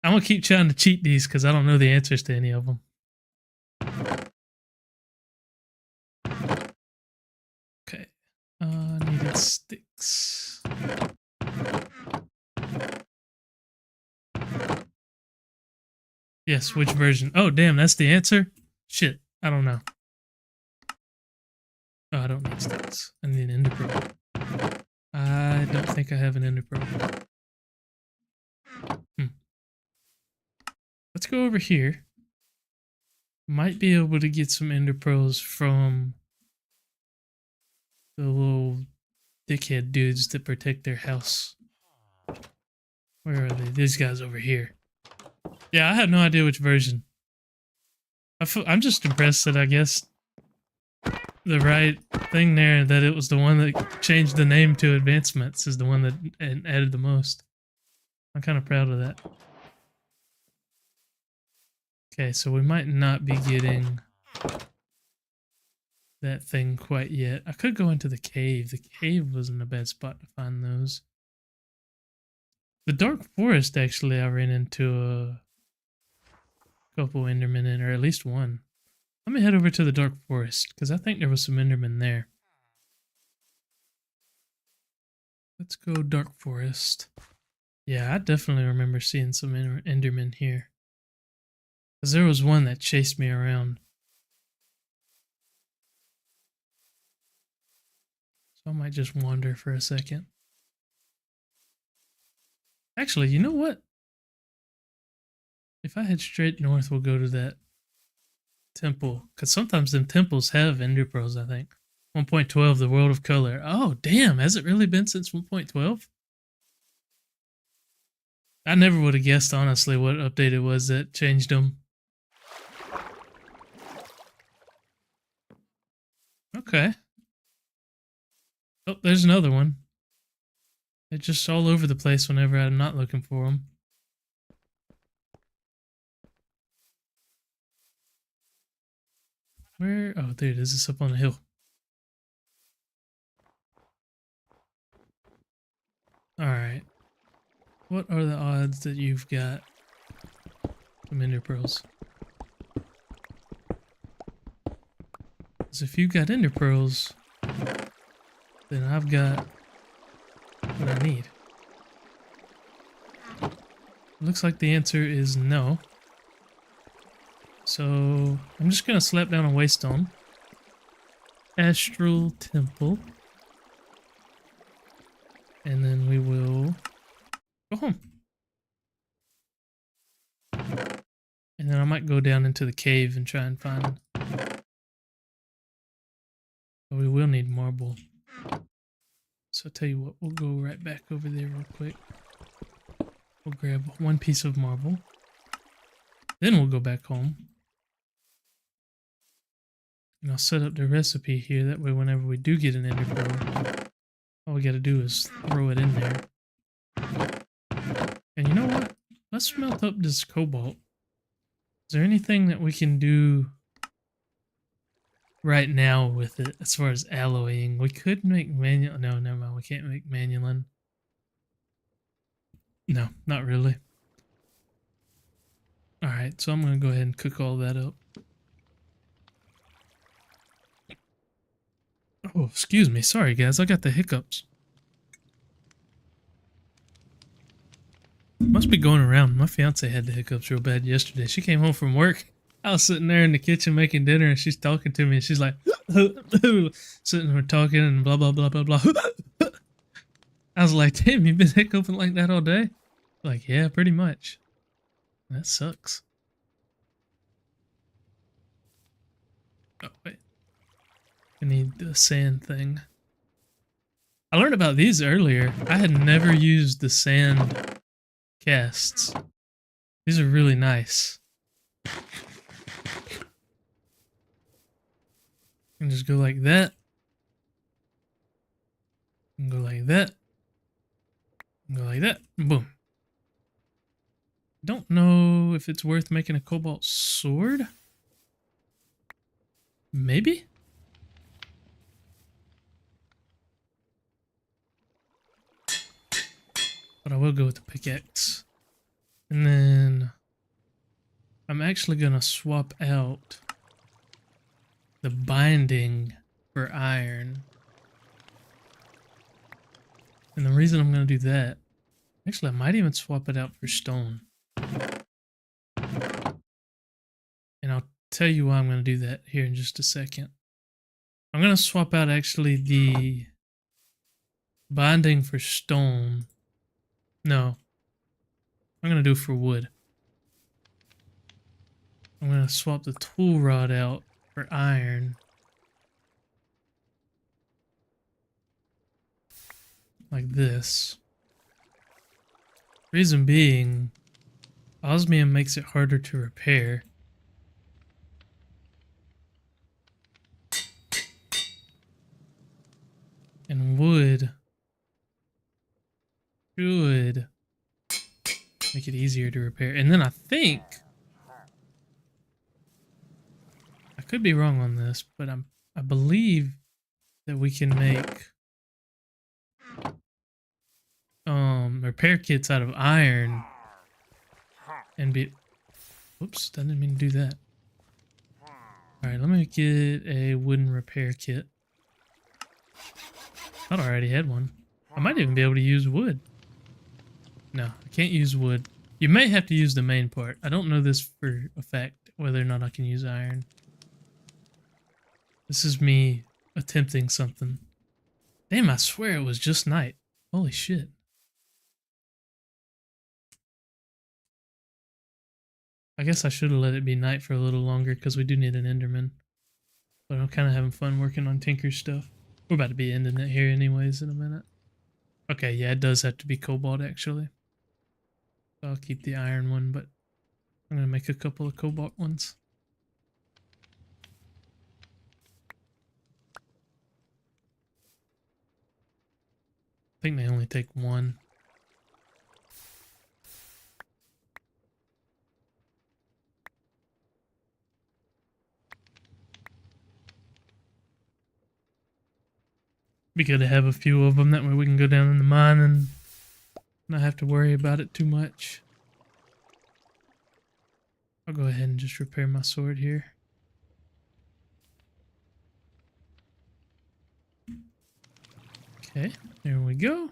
I'm going to keep trying to cheat these because I don't know the answers to any of them. Okay. Needed sticks. Yes, which version? Oh, damn, that's the answer? Shit, I don't know. Oh, I don't need sticks. I need an ender pearl. I don't think I have an ender pearl. Let's go over here. Might be able to get some ender pearls from the little dickhead dudes that protect their house. Where are they? These guys over here. Yeah, I had no idea which version. I'm just impressed that I guessed the right thing there, that it was the one that changed the name to advancements is the one that added the most. I'm kind of proud of that. Okay, so we might not be getting that thing quite yet. I could go into the cave. The cave wasn't a bad spot to find those. The dark forest, actually, I ran into a couple endermen in, or at least one. Let me head over to the dark forest, because I think there was some endermen there. Let's go dark forest. Yeah, I definitely remember seeing some endermen here. Because there was one that chased me around. So I might just wander for a second. Actually, you know what? If I head straight north, we'll go to that temple. Because sometimes them temples have ender pearls, I think. 1.12, the world of color. Oh, damn. Has it really been since 1.12? I never would have guessed, honestly, what update it was that changed them. Okay. Oh, there's another one. They're just all over the place whenever I'm not looking for them. Where? Oh, there it is. It's up on the hill. Alright. What are the odds that you've got some ender pearls? Because if you've got ender pearls, then I've got what I need. Looks like the answer is no. So I'm just gonna slap down a waystone. Astral Temple. And then we will go home. And then I might go down into the cave and try and find... But we will need marble. So I'll tell you what, we'll go right back over there real quick. We'll grab one piece of marble. Then we'll go back home. And I'll set up the recipe here. That way whenever we do get an ender pearl, all we gotta do is throw it in there. And you know what? Let's melt up this cobalt. Is there anything that we can do right now with it as far as alloying? We could make manual. No, never mind. We can't make manulin. No, not really. Alright, so I'm going to go ahead and cook all that up. Oh, excuse me. Sorry, guys. I got the hiccups. Must be going around. My fiance had the hiccups real bad yesterday. She came home from work. I was sitting there in the kitchen making dinner, and she's talking to me, and she's like, sitting there talking and blah, blah, blah, blah, blah. I was like, damn, you've been hiccuping like that all day? Like, yeah, pretty much. That sucks. Oh, wait. I need the sand thing. I learned about these earlier. I had never used the sand casts. These are really nice. And just go like that. And go like that. And go like that. And boom. Don't know if it's worth making a cobalt sword. Maybe? But I will go with the pickaxe. And then I'm actually going to swap out the binding for iron. And the reason I'm going to do that, actually I might even swap it out for stone. And I'll tell you why I'm going to do that here in just a second. I'm going to swap out actually the binding for stone. No. I'm going to do it for wood. I'm going to swap the tool rod out for iron. Like this. Reason being, osmium makes it harder to repair. And wood should make it easier to repair. And then I think, I could be wrong on this, but I believe that we can make repair kits out of iron and be... Whoops, didn't mean to do that. Alright, let me get a wooden repair kit. I thought I already had one. I might even be able to use wood. No, I can't use wood. You may have to use the main part. I don't know this for a fact, whether or not I can use iron. This is me attempting something. Damn, I swear it was just night. Holy shit. I guess I should have let it be night for a little longer because we do need an Enderman. But I'm kind of having fun working on Tinker's stuff. We're about to be ending it here anyways in a minute. Okay, yeah, it does have to be cobalt actually. So I'll keep the iron one, but I'm going to make a couple of cobalt ones. I think they only take one. Be good to have a few of them, that way we can go down in the mine and not have to worry about it too much. I'll go ahead and just repair my sword here. Okay, there we go.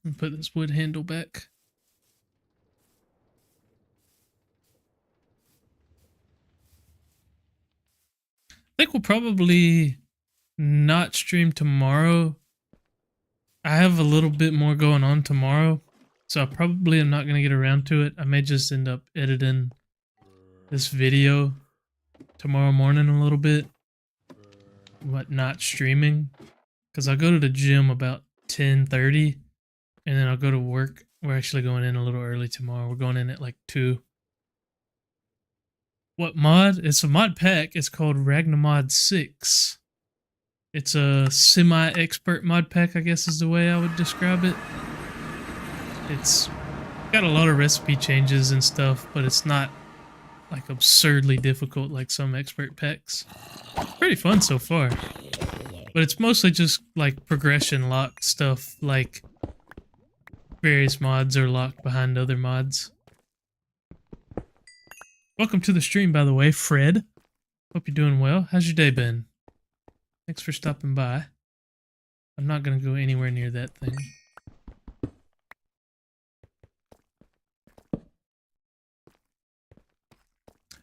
And put this wood handle back. I think we'll probably not stream tomorrow. I have a little bit more going on tomorrow, so I probably am not going to get around to it. I may just end up editing this video tomorrow morning a little bit, but not streaming, because I'll go to the gym about 10:30, and then I'll go to work. We're actually going in a little early tomorrow. We're going in at like 2. What mod? It's a mod pack. It's called Ragnamod 6. It's a semi-expert mod pack, I guess is the way I would describe it. It's got a lot of recipe changes and stuff, but it's not like absurdly difficult like some expert packs. Pretty fun so far. But it's mostly just like progression locked stuff, like various mods are locked behind other mods. Welcome to the stream, by the way, Fred. Hope you're doing well. How's your day been? Thanks for stopping by. I'm not going to go anywhere near that thing.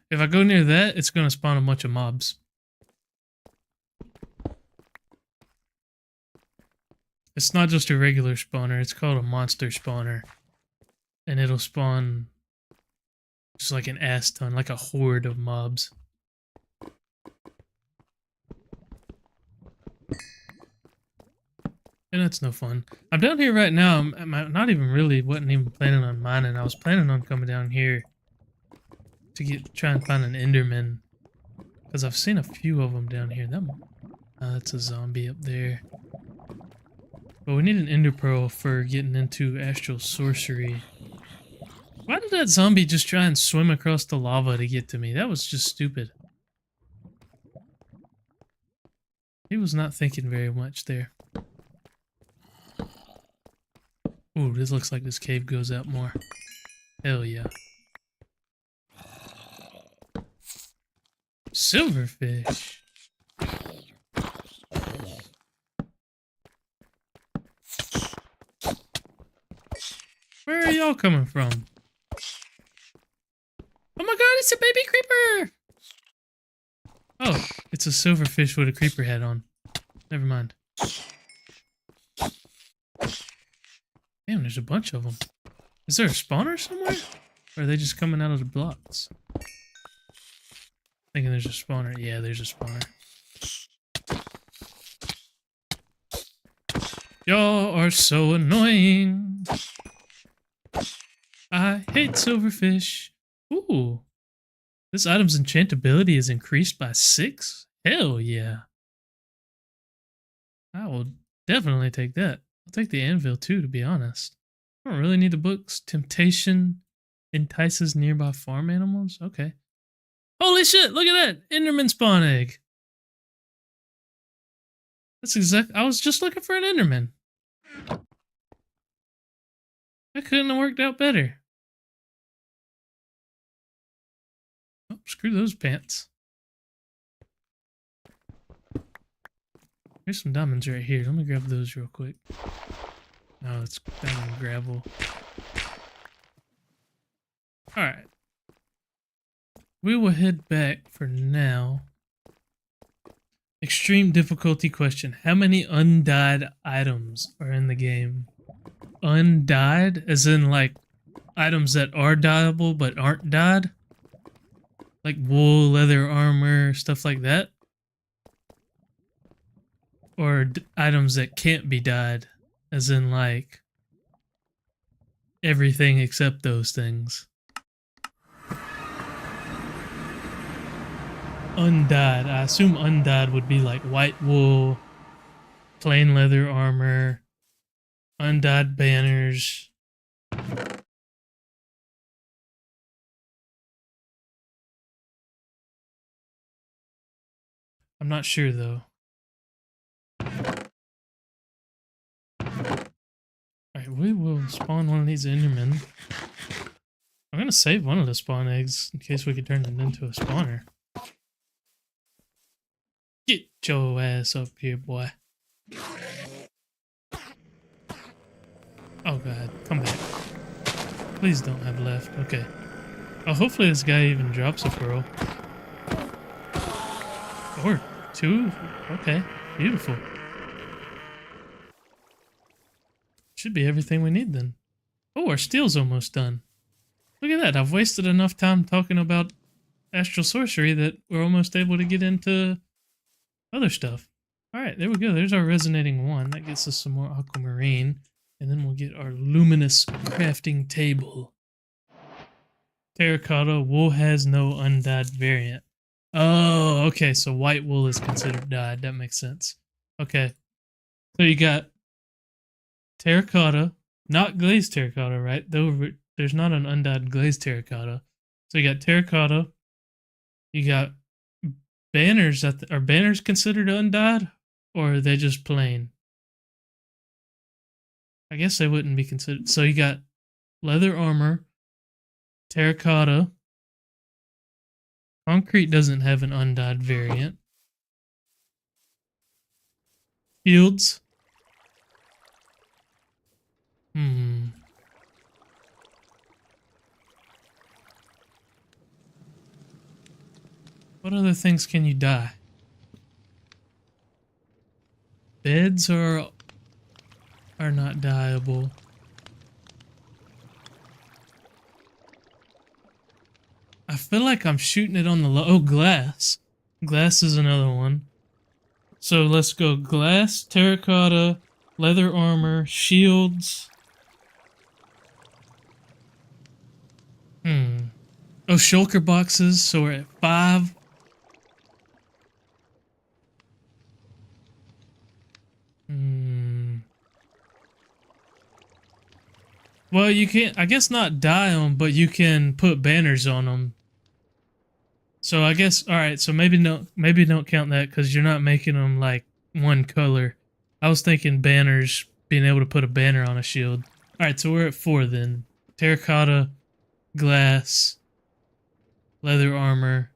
If I go near that, it's going to spawn a bunch of mobs. It's not just a regular spawner, it's called a monster spawner. And it'll spawn just like an ass ton, like a horde of mobs. And that's no fun. I'm down here right now. I'm not even really, wasn't even planning on mining. I was planning on coming down here to try and find an Enderman. Because I've seen a few of them down here. That's a zombie up there. But we need an Ender Pearl for getting into Astral Sorcery. Why did that zombie just try and swim across the lava to get to me? That was just stupid. He was not thinking very much there. Ooh, this looks like this cave goes out more. Hell yeah. Silverfish. Where are y'all coming from? Oh my god, it's a baby creeper! Oh, it's a silverfish with a creeper head on. Never mind. Damn, there's a bunch of them. Is there a spawner somewhere? Or are they just coming out of the blocks? Thinking there's a spawner. Yeah, there's a spawner. Y'all are so annoying. I hate silverfish. Ooh. This item's enchantability is increased by 6? Hell yeah. I will definitely take that. I'll take the anvil too, to be honest. I don't really need the books. Temptation entices nearby farm animals? Okay. Holy shit, look at that! Enderman spawn egg. That's exact. I was just looking for an Enderman. That couldn't have worked out better. Oh, screw those pants. There's some diamonds right here. Let me grab those real quick. Oh, it's diamond gravel. Alright. We will head back for now. Extreme difficulty question. How many undyed items are in the game? Undyed? As in, like, items that are dyeable but aren't dyed? Like wool, leather, armor, stuff like that? Or items that can't be dyed? As in, like, everything except those things. Undyed. I assume undyed would be like white wool, plain leather armor, undyed banners. I'm not sure though. Alright, we will spawn one of these Endermen. I'm gonna save one of the spawn eggs in case we could turn it into a spawner. Get your ass up here, boy. Oh god, come back. Please don't have left. Okay. Oh, hopefully this guy even drops a pearl. Or two. Okay, beautiful. Should be everything we need then. Oh, our steel's almost done. Look at that. I've wasted enough time talking about astral sorcery that we're almost able to get into other stuff. Alright, there we go. There's our resonating one. That gets us some more aquamarine. And then we'll get our luminous crafting table. Terracotta, wool has no undyed variant. Oh, okay. So white wool is considered dyed. That makes sense. Okay. So you got terracotta, not glazed terracotta, right? Though there's not an undyed glazed terracotta. So you got terracotta. You got banners. Are banners considered undyed? Or are they just plain? I guess they wouldn't be considered. So you got leather armor, terracotta. Concrete doesn't have an undyed variant. Fields. What other things can you dye? Beds are not dyeable. I feel like I'm shooting it on the low. Oh, glass. Glass is another one. So let's go glass, terracotta, leather armor, shields. Oh, shulker boxes. So we're at 5. Well, you can't, I guess not dye them, but you can put banners on them. So I guess, alright, so maybe don't count that because you're not making them like one color. I was thinking banners, being able to put a banner on a shield. Alright, so we're at 4 then. Terracotta, glass, leather armor,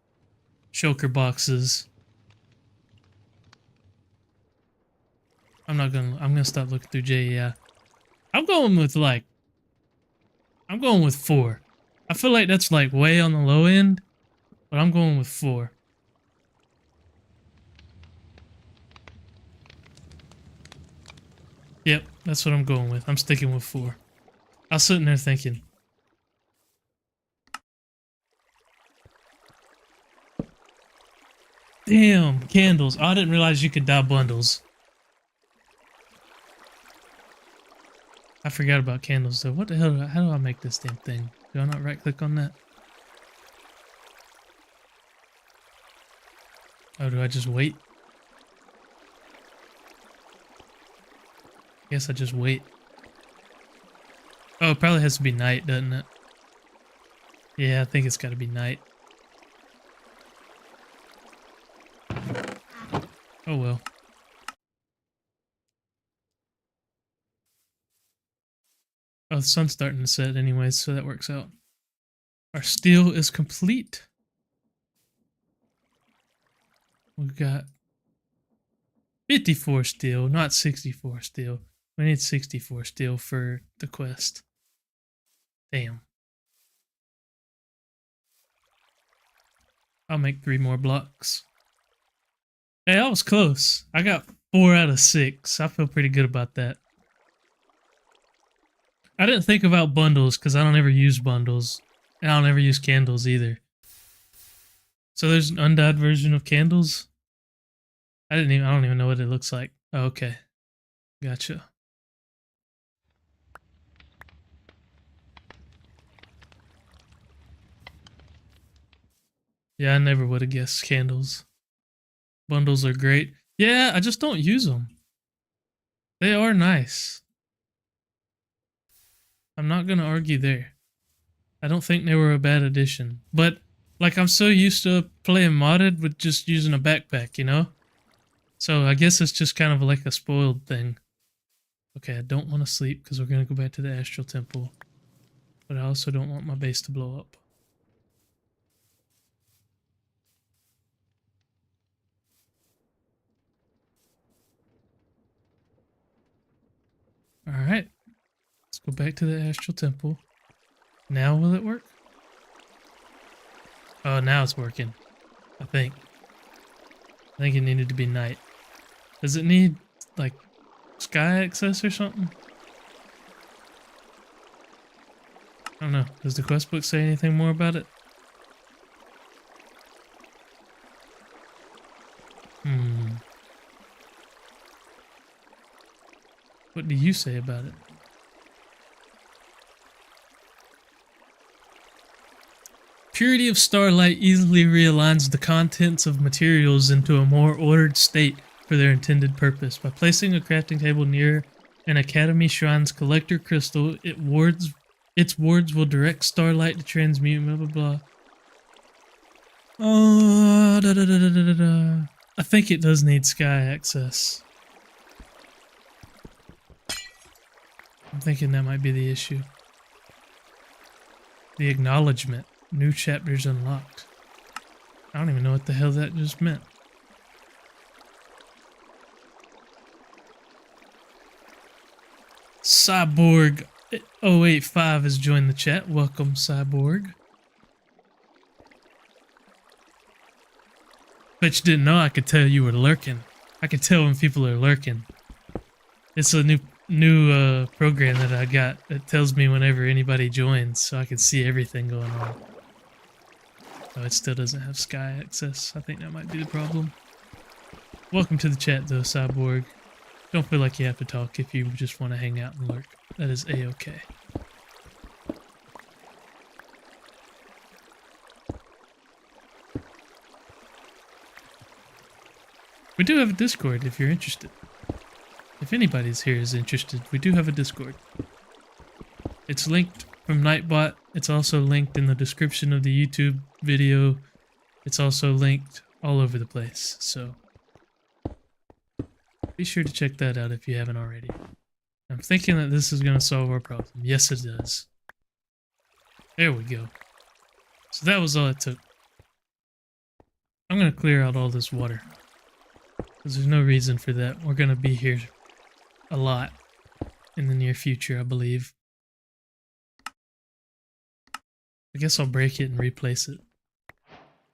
shulker boxes. I'm gonna stop looking through JEI. I'm going with 4. I feel like that's like way on the low end, but I'm going with 4. Yep, that's what I'm going with. I'm sticking with 4. I was sitting there thinking. Damn, candles. Oh, I didn't realize you could dye bundles. I forgot about candles though. What the hell? How do I make this damn thing? Do I not right click on that? Oh, do I just wait? Guess I just wait. Oh, it probably has to be night, doesn't it? Yeah, I think it's gotta be night. Oh well. Oh, the sun's starting to set anyways, so that works out. Our steel is complete. We've got 54 steel, not 64 steel. We need 64 steel for the quest. Damn. I'll make 3 more blocks. Hey, that was close. I got 4 out of 6. I feel pretty good about that. I didn't think about bundles because I don't ever use bundles. And I don't ever use candles either. So there's an undyed version of candles? I don't even know what it looks like. Oh, okay. Gotcha. Yeah, I never would have guessed candles. Bundles are great. Yeah, I just don't use them. They are nice. I'm not gonna argue there. I don't think they were a bad addition. But, like, I'm so used to playing modded with just using a backpack, you know? So I guess it's just kind of like a spoiled thing. Okay, I don't want to sleep because we're going to go back to the Astral Temple. But I also don't want my base to blow up. Alright. Let's go Go back to the astral temple. Now will it work? Oh, now it's working. I think it needed to be night. Does it need, like, sky access or something? I don't know. Does the quest book say anything more about it? What do you say about it? Purity of starlight easily realigns the contents of materials into a more ordered state for their intended purpose. By placing a crafting table near an Academy Shrine's collector crystal, its wards will direct starlight to transmute, blah blah blah. I think it does need sky access. I'm thinking that might be the issue. The acknowledgement. New chapters unlocked. I don't even know what the hell that just meant. Cyborg 085 has joined the chat. Welcome, Cyborg. Bet you didn't know I could tell you were lurking. I could tell when people are lurking. It's a new program that I got that tells me whenever anybody joins, so I can see everything going on. Oh, it still doesn't have sky access. I think that might be the problem. Welcome to the chat, though, Cyborg. Don't feel like you have to talk if you just want to hang out and lurk. That is A-okay. We do have a Discord if you're interested. If anybody's here is interested, we do have a Discord. It's linked from Nightbot. It's also linked in the description of the YouTube video. It's also linked all over the place, so be sure to check that out if you haven't already. I'm thinking that this is going to solve our problem. Yes, it does. There we go. So that was all it took. I'm going to clear out all this water, because there's no reason for that. We're going to be here a lot in the near future, I believe. I guess I'll break it and replace it,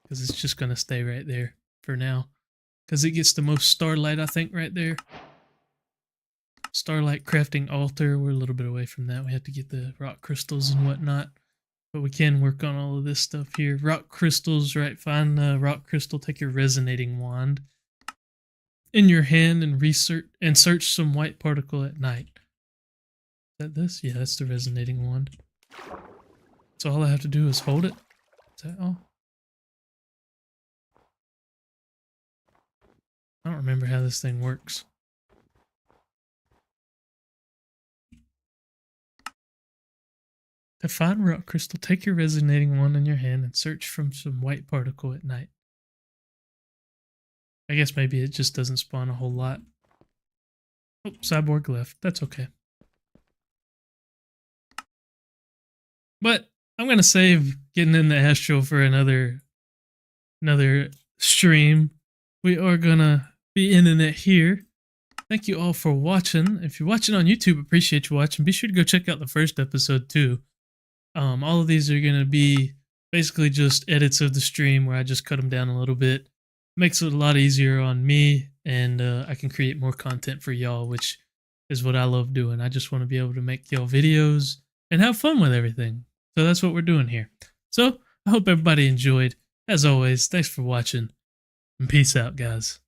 because it's just going to stay right there for now. Because it gets the most starlight, I think, right there. Starlight crafting altar. We're a little bit away from that. We have to get the rock crystals and whatnot. But we can work on all of this stuff here. Rock crystals, right? Find the rock crystal. Take your resonating wand in your hand and search some white particle at night. Is that this? Yeah, that's the resonating wand. So all I have to do is hold it. Is that all? I don't remember how this thing works. To find rock crystal, take your resonating wand in your hand and search from some white particle at night. I guess maybe it just doesn't spawn a whole lot. Oh, Cyborg left. That's okay. But I'm going to save getting in the astral for another stream. We are going to be ending it here. Thank you all for watching. If you're watching on YouTube, appreciate you watching. Be sure to go check out the first episode too. All of these are going to be basically just edits of the stream where I just cut them down a little bit. Makes it a lot easier on me, and I can create more content for y'all, which is what I love doing. I just want to be able to make y'all videos and have fun with everything. So that's what we're doing here. So I hope everybody enjoyed. As always, thanks for watching, and peace out, guys.